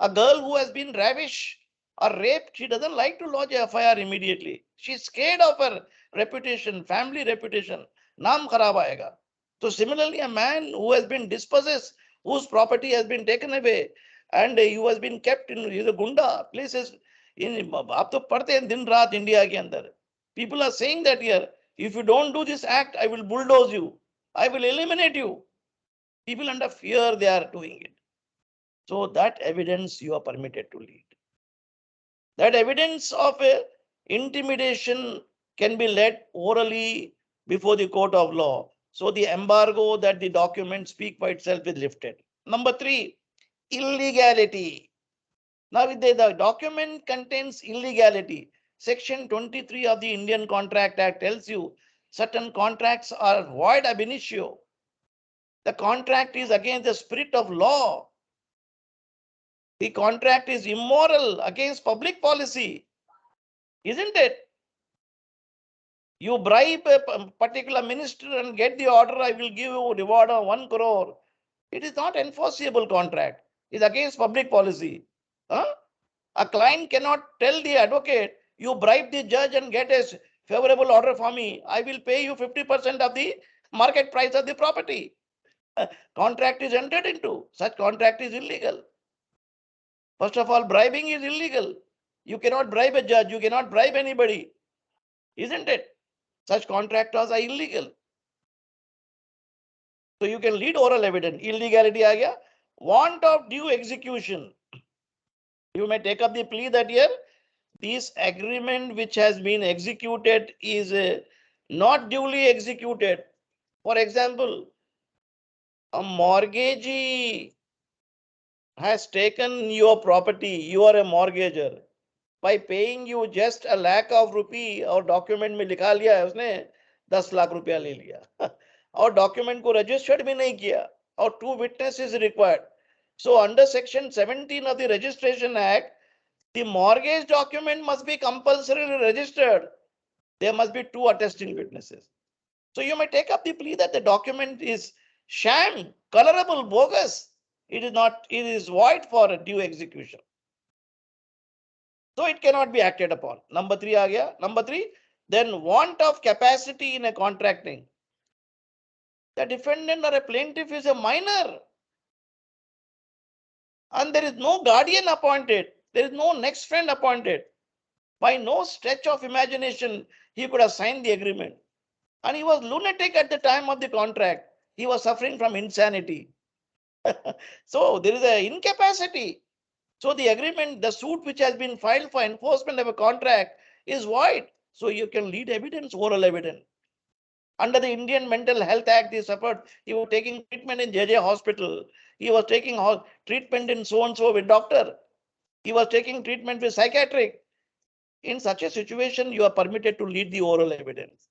A girl who has been ravished or raped, she doesn't like to lodge a FIR immediately. She's scared of her reputation, family reputation. Naam kharab aayega. So similarly, a man who has been dispossessed, whose property has been taken away, and who has been kept in the gunda places. आप तो पढ़ते हैं दिन रात India के अंदर. People are saying that here, if you don't do this act, I will bulldoze you. I will eliminate you. People under fear, they are doing it. So that evidence you are permitted to lead. That evidence of intimidation can be led orally before the court of law. So the embargo that the document speak by itself is lifted. Number 3, illegality. Now if the document contains illegality, Section 23 of the Indian Contract Act tells you certain contracts are void ab initio. The contract is against the spirit of law. The contract is immoral, against public policy, isn't it? You bribe a particular minister and get the order, I will give you a reward of 1 crore. It is not enforceable contract. It's against public policy. Huh? A client cannot tell the advocate, you bribe the judge and get a favorable order for me. I will pay you 50% of the market price of the property. Contract is entered into. Such contract is illegal. First of all, bribing is illegal. You cannot bribe a judge. You cannot bribe anybody. Isn't it? Such contractors are illegal. So you can lead oral evidence. Illegality aa gaya. Want of due execution. You may take up the plea that here, this agreement which has been executed is not duly executed. For example, a mortgagee has taken your property. You are a mortgager. By paying you just a lakh of rupee और document में लिखा लिया है उसने 10 लाख रुपया ले लिया और document को registered भी नहीं किया और 2 witnesses required. So under Section 17 of the Registration Act, the mortgage document must be compulsorily registered. There must be 2 attesting witnesses. So you may take up the plea that the document is sham, colorable, bogus. It is not. It is void for a due execution. So it cannot be acted upon. Number 3 aa gaya. Number 3, then want of capacity in a contracting. The defendant or a plaintiff is a minor. and there is no guardian appointed. There is no next friend appointed. By no stretch of imagination, he could have signed the agreement. And he was lunatic at the time of the contract. He was suffering from insanity. So there is an incapacity. So the agreement, the suit which has been filed for enforcement of a contract is void. So you can lead evidence, oral evidence. Under the Indian Mental Health Act, he suffered. He was taking treatment in JJ Hospital. He was taking treatment in so and so with doctor. He was taking treatment with psychiatric. In such a situation, you are permitted to lead the oral evidence.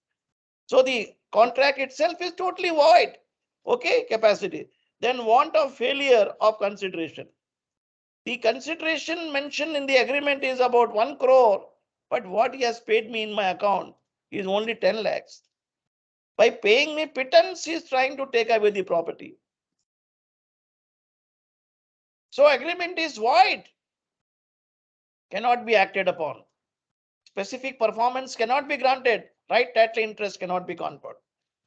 So the contract itself is totally void. Okay, capacity. Then want of failure of consideration. The consideration mentioned in the agreement is about 1 crore, but what he has paid me in my account is only 10 lakhs. By paying me pittance, he is trying to take away the property. So agreement is void, cannot be acted upon. Specific performance cannot be granted. Right title interest cannot be conferred.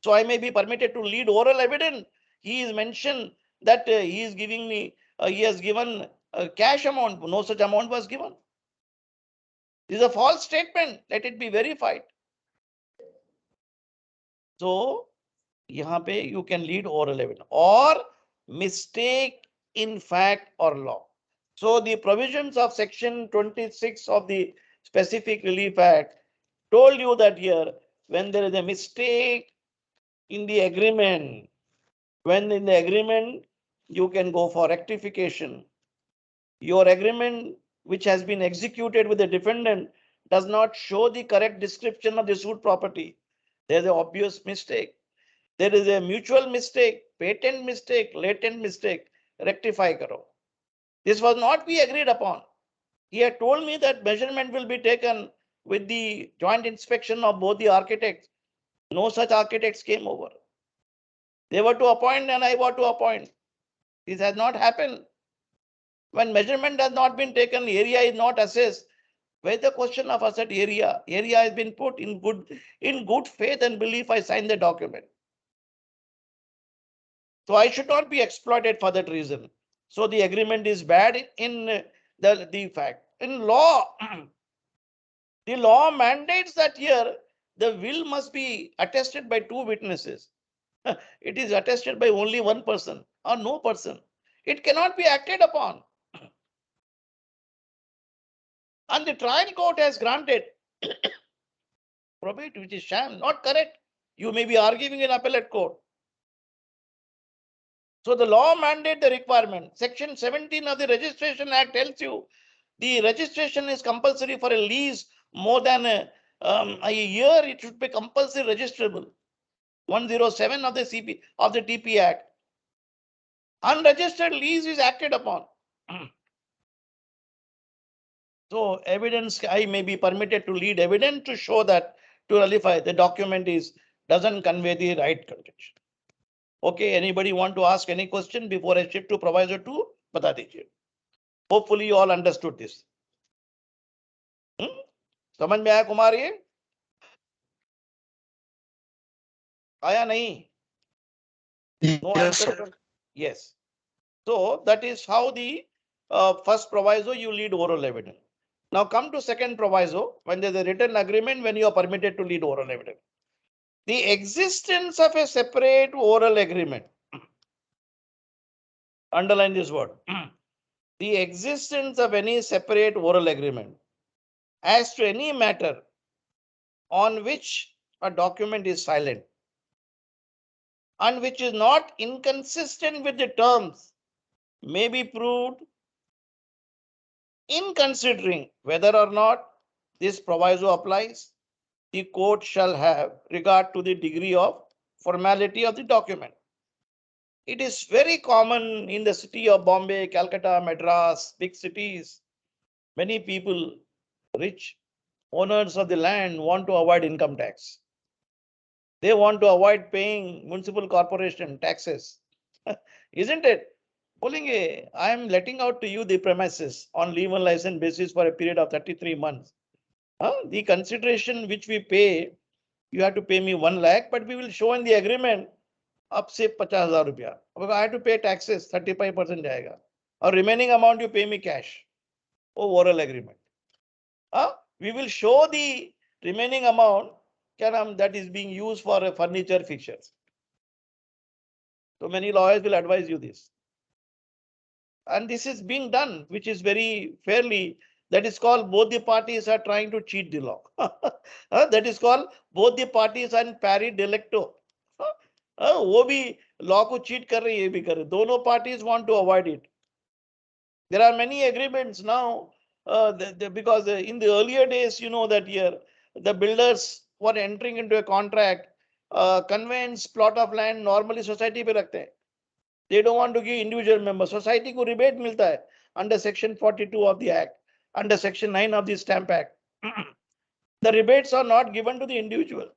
So I may be permitted to lead oral evidence. He is mentioned that he is giving me, he has given a cash amount. No such amount was given. This is a false statement. Let it be verified. So यहाँ पे you can lead oral evidence or mistake in fact or law. So the provisions of section 26 of the Specific Relief Act told you that here when there is a mistake in the agreement, when in the agreement you can go for rectification. Your agreement which has been executed with the defendant does not show the correct description of the suit property. There is an obvious mistake. There is a mutual mistake, patent mistake, latent mistake. Rectify karo. This was not be agreed upon. He had told me that measurement will be taken with the joint inspection of both the architects. No such architects came over. They were to appoint and I were to appoint. This has not happened. When measurement has not been taken, area is not assessed. Where the question of asset area? Area has been put in good faith and belief. I signed the document. So I should not be exploited for that reason. So the agreement is bad in the fact. In law, the law mandates that here the will must be attested by 2 witnesses. It is attested by only 1 person or no person. It cannot be acted upon. And the trial court has granted probate, which is sham, not correct. You may be arguing in appellate court. So the law mandate the requirement. Section 17 of the Registration Act tells you the registration is compulsory for a lease more than a year. It should be compulsory registrable. 107 of the CP of the TP Act. Unregistered lease is acted upon. So evidence, I may be permitted to lead evidence to show that to nullify the document doesn't convey the right contention. Okay, anybody want to ask any question before I shift to proviso 2? बता दीजिए. Hopefully you all understood this. समझ में आया कुमार ये? आया नहीं? No answer. Yes. So that is how the first proviso you lead oral evidence. Now come to second proviso, when there's a written agreement, when you are permitted to lead oral evidence. The existence of a separate oral agreement. Underline this word. The existence of any separate oral agreement as to any matter on which a document is silent and which is not inconsistent with the terms may be proved in considering whether or not this proviso applies. The court shall have regard to the degree of formality of the document. It is very common in the city of Bombay, Calcutta, Madras, big cities. Many people, rich owners of the land, want to avoid income tax. They want to avoid paying municipal corporation taxes. Isn't it? बोलेंगे, I am letting out to you the premises on leave and license basis for a period of 33 months. The consideration which we pay, you have to pay me 1 lakh, but we will show in the agreement up से 50,000 रुपया. I have to pay taxes, 35% जाएगा. or remaining amount you pay me cash. Oh, oral agreement. We will show the remaining amount that is being used for a furniture fixtures. So many lawyers will advise you this. And this is being done, which is very fairly. That is called both the parties are trying to cheat the law. That is called both the parties are in pari delicto. वो भी law को cheat कर रही है, ये भी कर रही. दोनों parties want to avoid it. There are many agreements now because in the earlier days, you know that here the builders were entering into a contract, conveyance plot of land normally society पे रखते हैं. They don't want to give individual members. Society को rebate मिलता है under section 42 of the act, under section 9 of the Stamp Act. The rebates are not given to the individual.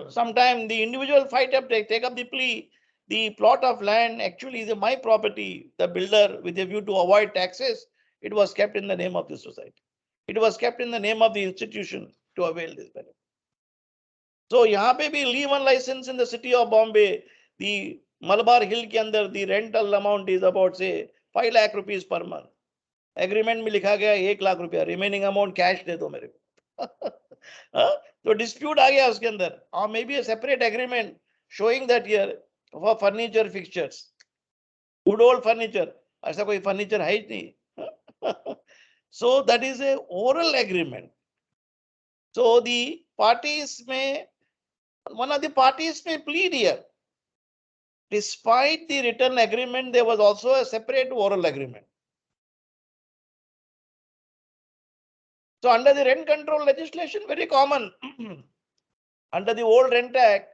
Sometimes the individual take up the plea. The plot of land actually is my property. The builder, with a view to avoid taxes, it was kept in the name of the society. It was kept in the name of the institution to avail this benefit. So यहाँ पे भी leave one license in the city of Bombay, the Malabar Hill के अंदर the rental amount is about say 5 lakh rupees per month. Agreement में लिखा गया 1 लाख रुपया, remaining amount cash दे दो मेरे को. तो dispute आ गया उसके अंदर, or maybe a separate agreement showing that here for furniture fixtures, good old furniture, ऐसा कोई furniture है ही नहीं. So that is a oral agreement. So the parties may, one of the parties may plead here. Despite the written agreement, there was also a separate oral agreement. So under the rent control legislation, very common. Under the old Rent Act,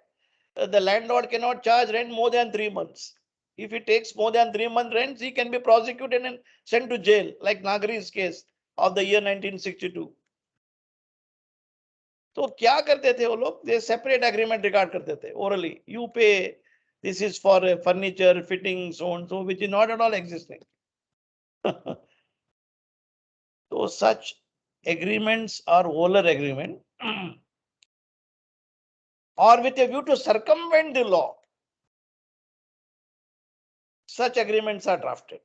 the landlord cannot charge rent more than 3 months. If he takes more than 3 month rents, he can be prosecuted and sent to jail, like Nagri's case of the year 1962. तो क्या करते थे वो लोग? They separate agreement regard करते थे orally. You pay, this is for furniture, fitting, so on, so which is not at all existing. So such agreements are oral agreement, or with a view to circumvent the law. Such agreements are drafted.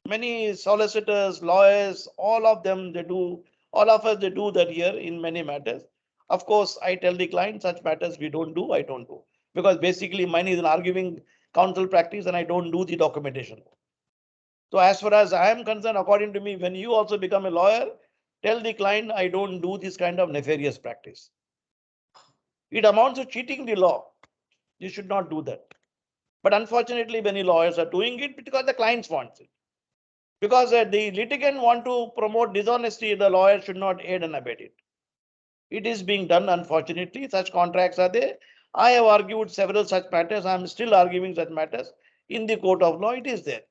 Many solicitors, lawyers, all of them, they do, all of us, they do that here in many matters. Of course, I tell the client such matters we don't do, I don't do. Because basically mine is an arguing counsel practice and I don't do the documentation. So as far as I am concerned, according to me, when you also become a lawyer, tell the client I don't do this kind of nefarious practice. It amounts to cheating the law. You should not do that. But unfortunately, many lawyers are doing it because the clients want it. Because the litigant want to promote dishonesty, the lawyer should not aid and abet it. It is being done, unfortunately. Such contracts are there. I have argued several such matters. I am still arguing such matters in the court of law. It is there.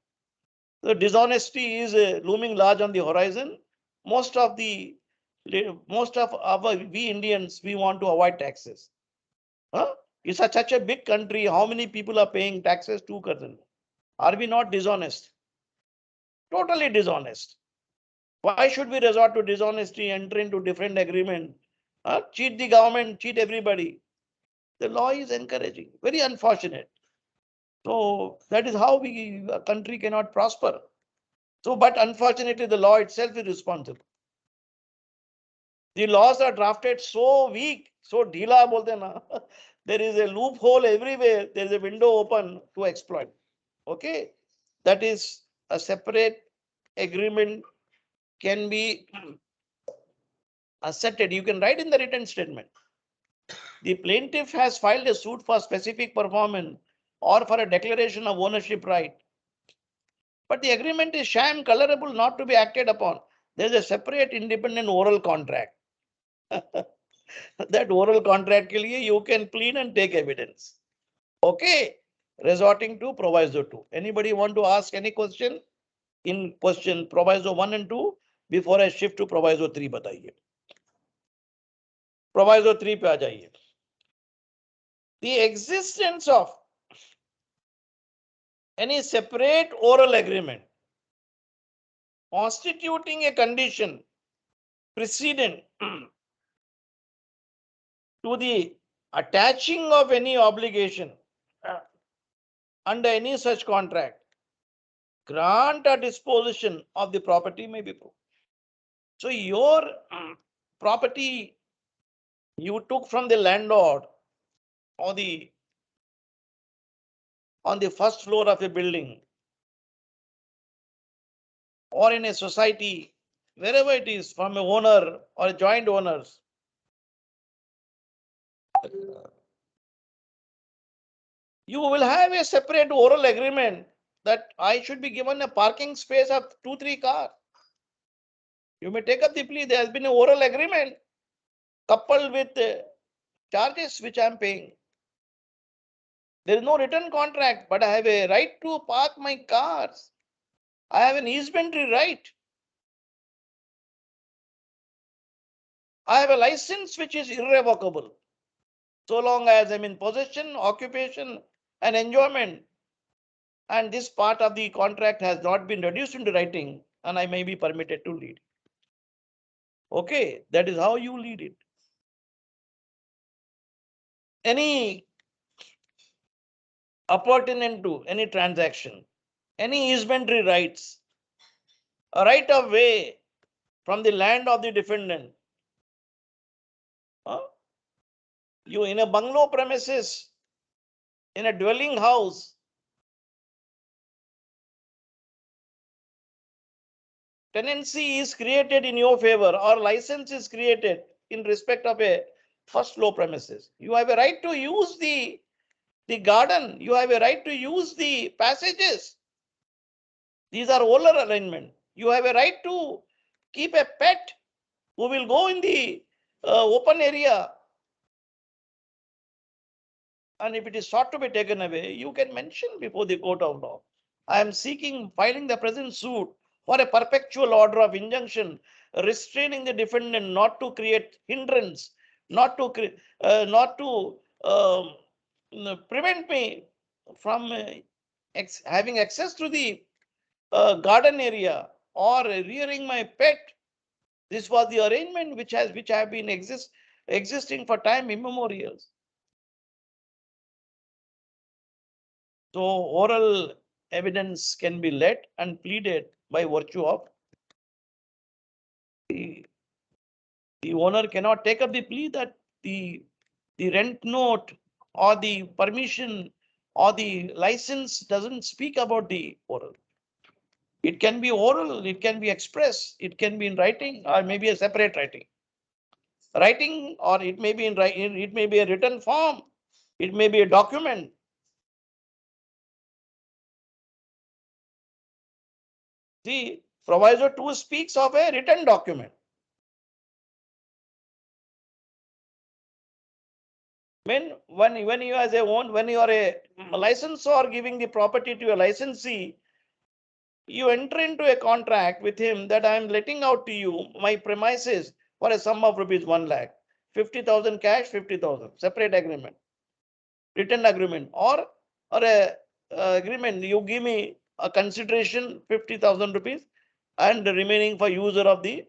The dishonesty is looming large on the horizon. Most of we Indians, we want to avoid taxes. It's such a big country. How many people are paying taxes? 2%. Are we not dishonest? Totally dishonest. Why should we resort to dishonesty, enter into different agreement, cheat the government, cheat everybody? The law is encouraging. Very unfortunate. So that is how a country cannot prosper. So, but unfortunately, the law itself is responsible. The laws are drafted so weak, so dhila bolte na. There is a loophole everywhere. There is a window open to exploit. Okay, that is a separate agreement can be asserted. You can write in the written statement. The plaintiff has filed a suit for specific performance or for a declaration of ownership right. But the agreement is sham, colorable, not to be acted upon. There is a separate independent oral contract. That oral contract ke liye you can plead and take evidence. Okay, resorting to proviso 2. Anybody want to ask any question in question proviso 1 and 2 before I shift to proviso 3? बताइए. Proviso 3 पे आ जाइए. The existence of any separate oral agreement constituting a condition precedent to the attaching of any obligation under any such contract, grant or disposition of the property may be proved. So your property you took from the landlord or on the first floor of a building or in a society, wherever it is, from a owner or joint owners, you will have a separate oral agreement that I should be given a parking space of 2-3 cars. You may take up the plea. There has been an oral agreement coupled with charges which I am paying. There is no written contract, but I have a right to park my cars. I have an easementary right. I have a license which is irrevocable. So long as I'm in possession, occupation, and enjoyment, and this part of the contract has not been reduced into writing, and I may be permitted to lead. Okay, that is how you lead it. Any appurtenant to any transaction, any easementary rights, a right of way from the land of the defendant. You in a bungalow premises, in a dwelling house, tenancy is created in your favor or license is created in respect of a first floor premises. You have a right to use the garden. You have a right to use the passages. These are oral arrangement. You have a right to keep a pet who will go in the open area. And if it is sought to be taken away, you can mention before the court of law. I am filing the present suit for a perpetual order of injunction, restraining the defendant not to create hindrance, not to prevent me from having access to the garden area or rearing my pet. This was the arrangement which have been existing for time immemorial. So oral evidence can be led and pleaded by virtue of the owner cannot take up the plea that the rent note or the permission or the license doesn't speak about the oral. It can be oral, it can be express, it can be in writing or maybe a separate writing. Writing, or it may be it may be a written form, it may be a document. See, proviso 2 speaks of a written document. When you as when you are a licensor giving the property to a licensee, you enter into a contract with him that I am letting out to you my premises for a sum of rupees 1 lakh, 50,000 cash, 50,000, separate agreement, written agreement, or a agreement. You give me a consideration 50,000 rupees and the remaining for user of the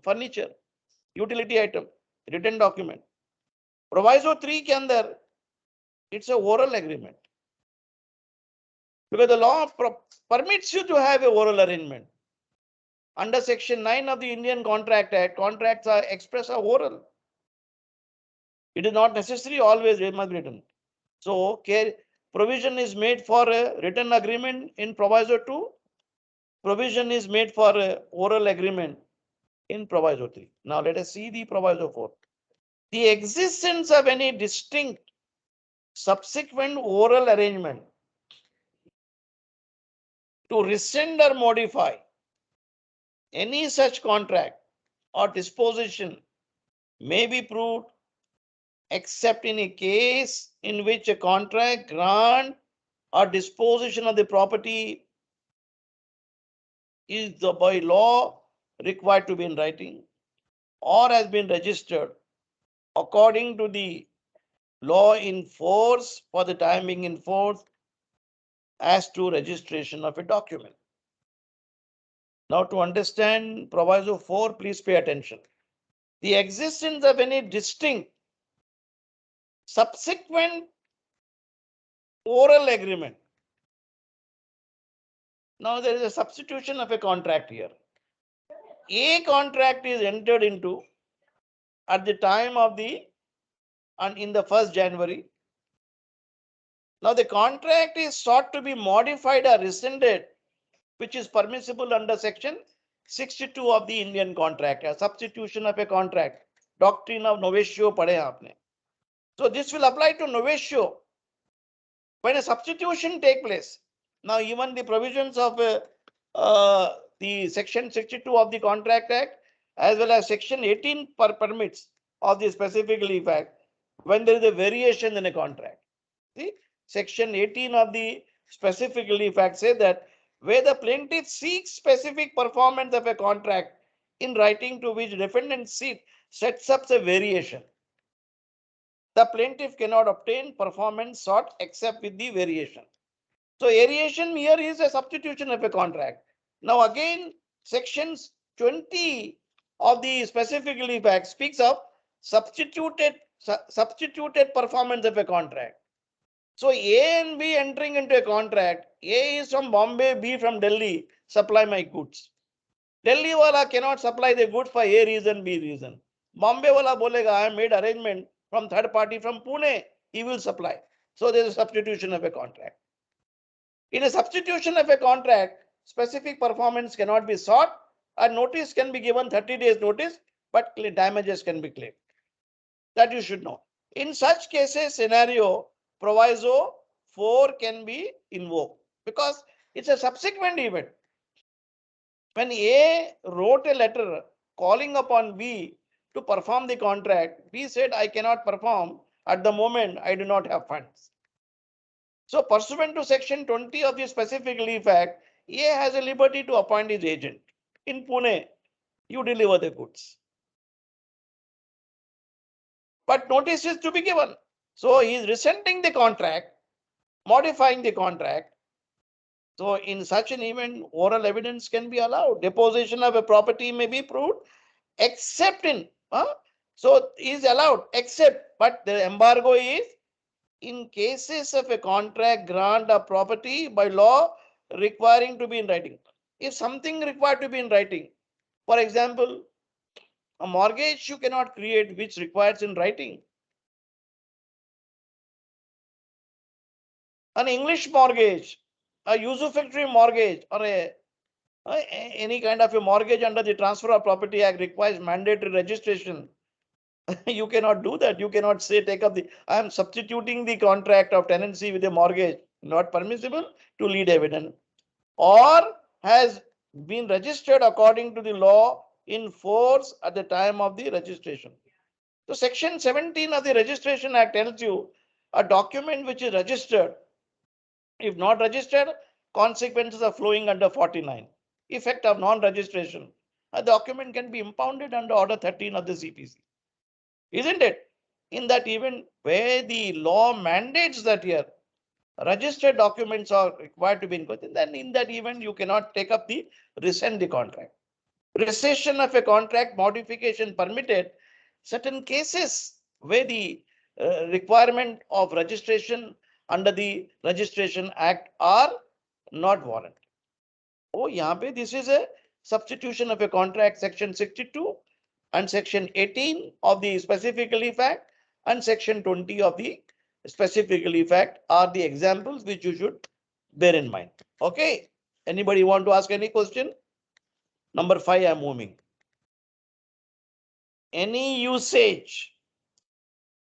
furniture, utility item, written document. Proviso 3 के अंदर it's a oral agreement, because the law permits you to have a oral arrangement. Under section 9 of the Indian Contract Act, contracts are express or oral. It is not necessary always it must be written. So provision is made for a written agreement in proviso 2. Provision is made for a oral agreement in proviso 3. Now let us see the proviso 4. The existence of any distinct subsequent oral arrangement to rescind or modify any such contract or disposition may be proved except in a case in which a contract, grant, or disposition of the property is by law required to be in writing or has been registered according to the law in force for the time being in force as to registration of a document. Now, to understand proviso 4, please pay attention. The existence of any distinct subsequent oral agreement. Now there is a substitution of a contract here. A contract is entered into at the time of the and in the 1st January. Now the contract is sought to be modified or rescinded, which is permissible under section 62 of the Indian Contract, a substitution of a contract. Doctrine of novatio padhe aapne. So this will apply to novatio when a substitution take place. Now even the provisions of the section 62 of the Contract Act as well as section 18 permits of the specific leave act when there is a variation in a contract. See, section 18 of the specific leave act says that where the plaintiff seeks specific performance of a contract in writing to which defendant sets up a variation, the plaintiff cannot obtain performance sought except with the variation. So variation here is a substitution of a contract. Now again, sections 20 of the specific leave act speaks of substituted performance of a contract. So A and B entering into a contract, A is from Bombay, B from Delhi, supply my goods. Delhi wala cannot supply the goods for A reason, B reason. Bombay wala bolega, I have made arrangement from third party from Pune, he will supply. So there is a substitution of a contract. In a substitution of a contract, specific performance cannot be sought. A notice can be given 30 days notice, but damages can be claimed. That you should know. In such cases, scenario, proviso 4 can be invoked because it's a subsequent event. When A wrote a letter calling upon B to perform the contract, B said, I cannot perform at the moment, I do not have funds. So pursuant to section 20 of the specific leave act, A has a liberty to appoint his agent. In Pune, you deliver the goods. But notice is to be given. So he is rescinding the contract, modifying the contract. So in such an event, oral evidence can be allowed. Deposition of a property may be proved, except in, so is allowed, except, but the embargo is in cases of a contract grant of property by law requiring to be in writing. If something required to be in writing, for example, a mortgage you cannot create which requires in writing. An English mortgage, a usufructory mortgage, or any kind of a mortgage under the Transfer of Property Act requires mandatory registration. You cannot do that. You cannot say take up the, I am substituting the contract of tenancy with a mortgage. Not permissible to lead evidence. Or has been registered according to the law in force at the time of the registration. So section 17 of the Registration Act tells you a document which is registered, if not registered, consequences are flowing under 49. Effect of non-registration. A document can be impounded under Order 13 of the CPC. Isn't it? In that event where the law mandates that here registered documents are required to be included, then in that event you cannot take up the rescind the contract. Rescission of a contract, modification permitted. Certain cases where the requirement of registration under the Registration Act are not warranted. Oh, yahan pe this is a substitution of a contract, section 62 and section 18 of the specific leave act and section 20 of the specific leave act are the examples which you should bear in mind. Okay. Anybody want to ask any question? Number 5, I'm moving. Any usage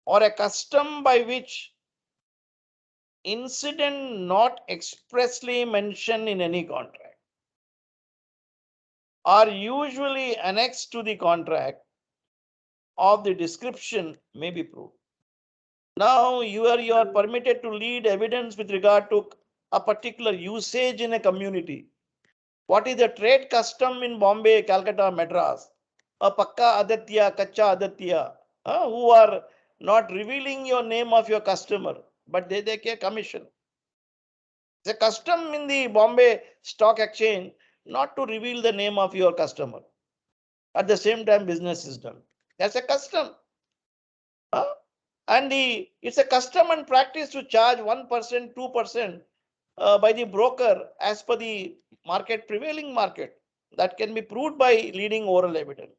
or a custom by which incident not expressly mentioned in any contract are usually annexed to the contract of the description may be proved. Now you are permitted to lead evidence with regard to a particular usage in a community. What is the trade custom in Bombay, Calcutta, Madras? A pakka adatya, kacha adatya, who are not revealing your name of your customer, but they take a commission. It's a custom in the Bombay Stock Exchange not to reveal the name of your customer. At the same time, business is done. That's a custom. And it's a custom and practice to charge 1%, 2% by the broker as per the market, prevailing market. That can be proved by leading oral evidence.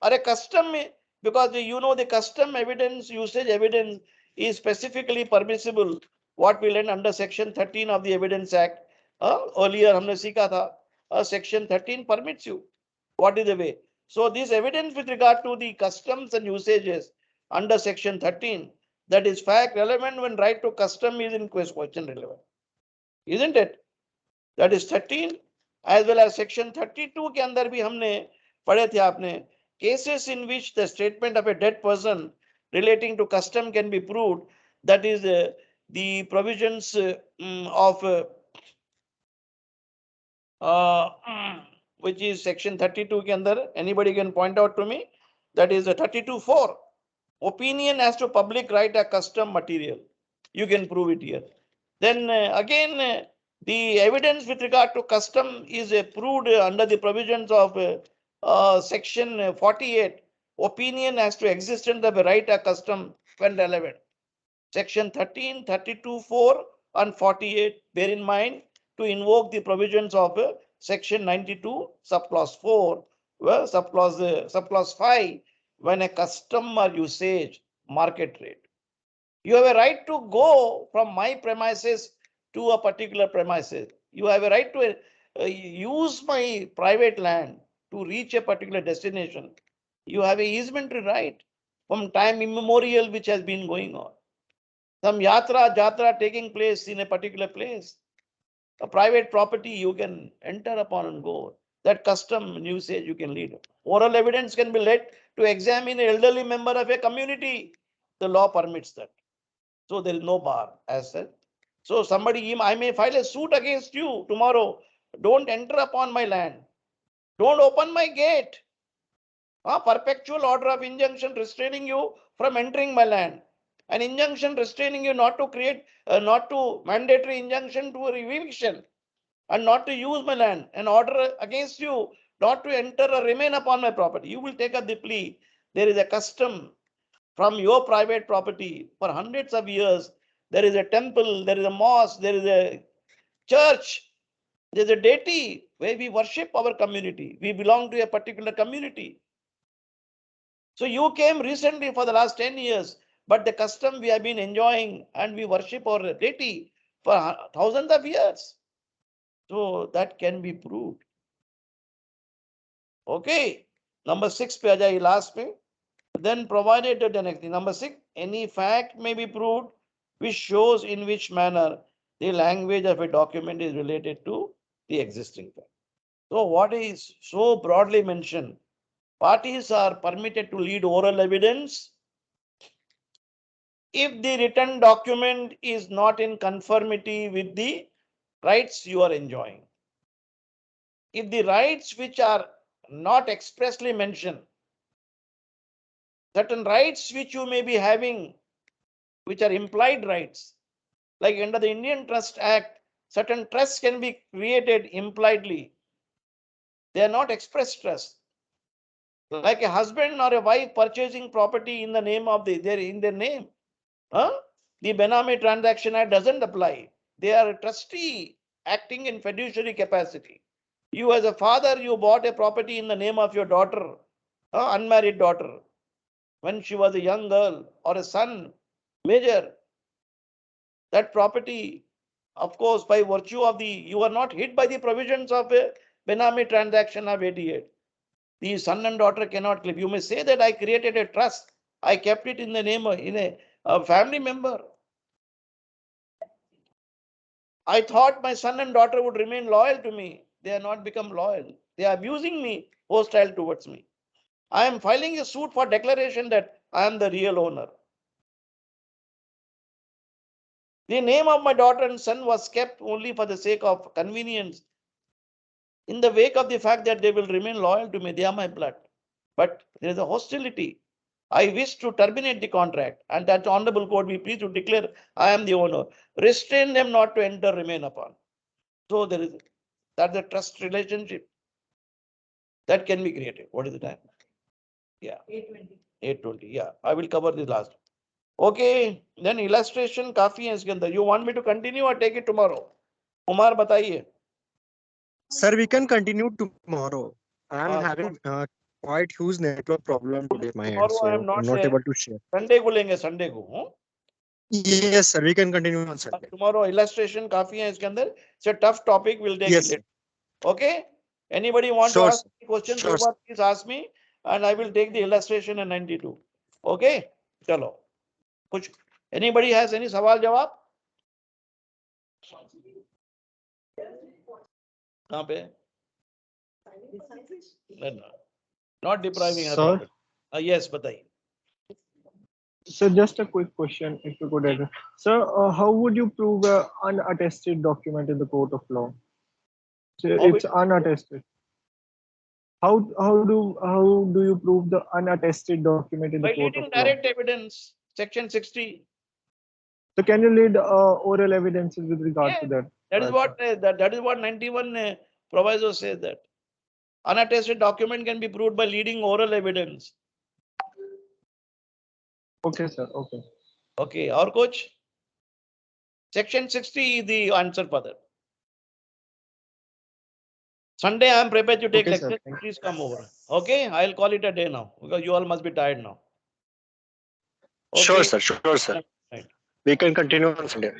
Or a custom, because you know the custom evidence, usage evidence is specifically permissible. What we learned under section 13 of the Evidence Act. Earlier हमने सीखा था, section 13 permits you. What is the way? So this evidence with regard to the customs and usages under section 13, that is fact relevant when right to custom is in question relevant. Isn't it? That is 13 as well as section 32 के अंदर भी हमने पढ़े थे आपने, cases in which the statement of a dead person relating to custom can be proved. That is the provisions of which is section 32 के अंदर. Anybody can point out to me? That is 32(4). Opinion as to public right or custom material. You can prove it here. Then again, the evidence with regard to custom is proved under the provisions of section 48. Opinion as to existence of a right or custom when relevant. Section 13, 32(4) and 48. Bear in mind to invoke the provisions of section 92, subclause 4, well, subclause 5, when a custom or usage, market rate. You have a right to go from my premises to a particular premises. You have a right to use my private land to reach a particular destination. You have a easementary right from time immemorial which has been going on. Some jatra taking place in a particular place. A private property you can enter upon and go. That custom usage you can lead. Oral evidence can be led to examine an elderly member of a community. The law permits that. So there is no bar as such. So somebody, I may file a suit against you tomorrow. Don't enter upon my land. Don't open my gate. Perpetual order of injunction restraining you from entering my land. An injunction restraining you not to create, not to mandatory injunction to a eviction and not to use my land. An order against you not to enter or remain upon my property. You will take up the plea. There is a custom from your private property for hundreds of years. There is a temple, there is a mosque, there is a church, there is a deity where we worship our community. We belong to a particular community. So you came recently for the last 10 years, but the custom we have been enjoying and we worship our deity for thousands of years. So that can be proved. Okay. Number 6 pe aa jaiye last mein. Then provided the next thing. Number 6, any fact may be proved which shows in which manner the language of a document is related to the existing fact. So what is so broadly mentioned? Parties are permitted to lead oral evidence if the written document is not in conformity with the rights you are enjoying. If the rights which are not expressly mentioned, certain rights which you may be having, which are implied rights, like under the Indian Trust Act, certain trusts can be created impliedly. They are not express trusts. Like a husband or a wife purchasing property in the name of in their name. The Benami Transaction Act doesn't apply. They are a trustee acting in fiduciary capacity. You as a father, you bought a property in the name of your daughter, unmarried daughter, when she was a young girl, or a son, major. That property, of course, by virtue of you are not hit by the provisions of a Benami Transaction of 88. The son and daughter cannot claim. You may say that I created a trust. I kept it in the name of a family member. I thought my son and daughter would remain loyal to me. They have not become loyal. They are abusing me, hostile towards me. I am filing a suit for declaration that I am the real owner. The name of my daughter and son was kept only for the sake of convenience, in the wake of the fact that they will remain loyal to me. They are my blood. But there is a hostility. I wish to terminate the contract, and that honorable court be pleased to declare I am the owner. Restrain them not to enter, remain upon. So there is that's the trust relationship that can be created. What is the time? Yeah. 8:20. 8:20. Yeah. I will cover the last. Okay, then illustration काफी है इसके अंदर. You want me to continue or take it tomorrow? Kumar बताइए. Sir, we can continue tomorrow. I'm हाँ, having quite huge network problem today at my end, tomorrow I am so I'm not not there. able to share. Sunday को लेंगे Sunday को. Yes, sir, we can continue on Sunday. Tomorrow illustration काफी है इसके अंदर. It's a tough topic. We'll take Yes, it sir. later. Okay. Anybody want to Sure, ask sir. any questions? Sure, sir. Please ask me, and I will take the illustration in 92. Okay. चलो. कुछ anybody has any सवाल जवाब? कहाँ पे? No. Not depriving her Sir? property. Yes, बताइए. So just a quick question, if you could address. Sir, how would you prove an unattested document in the court of law? So How it's unattested. How do you prove the unattested document in By the court leading of law? direct evidence, section 60. So can you lead oral evidences with regard to that? That is what that is what 91 proviso says, that unattested document can be proved by leading oral evidence. Okay, sir. Okay. Okay, और कुछ? Section 60 is the answer for that. Sunday I am prepared to take Okay, sir. lecture. Thank you. Please come over. Okay, I'll call it a day now because you all must be tired now. Sure, Okay. sir. Sure, sir. Right. We can continue on Sunday.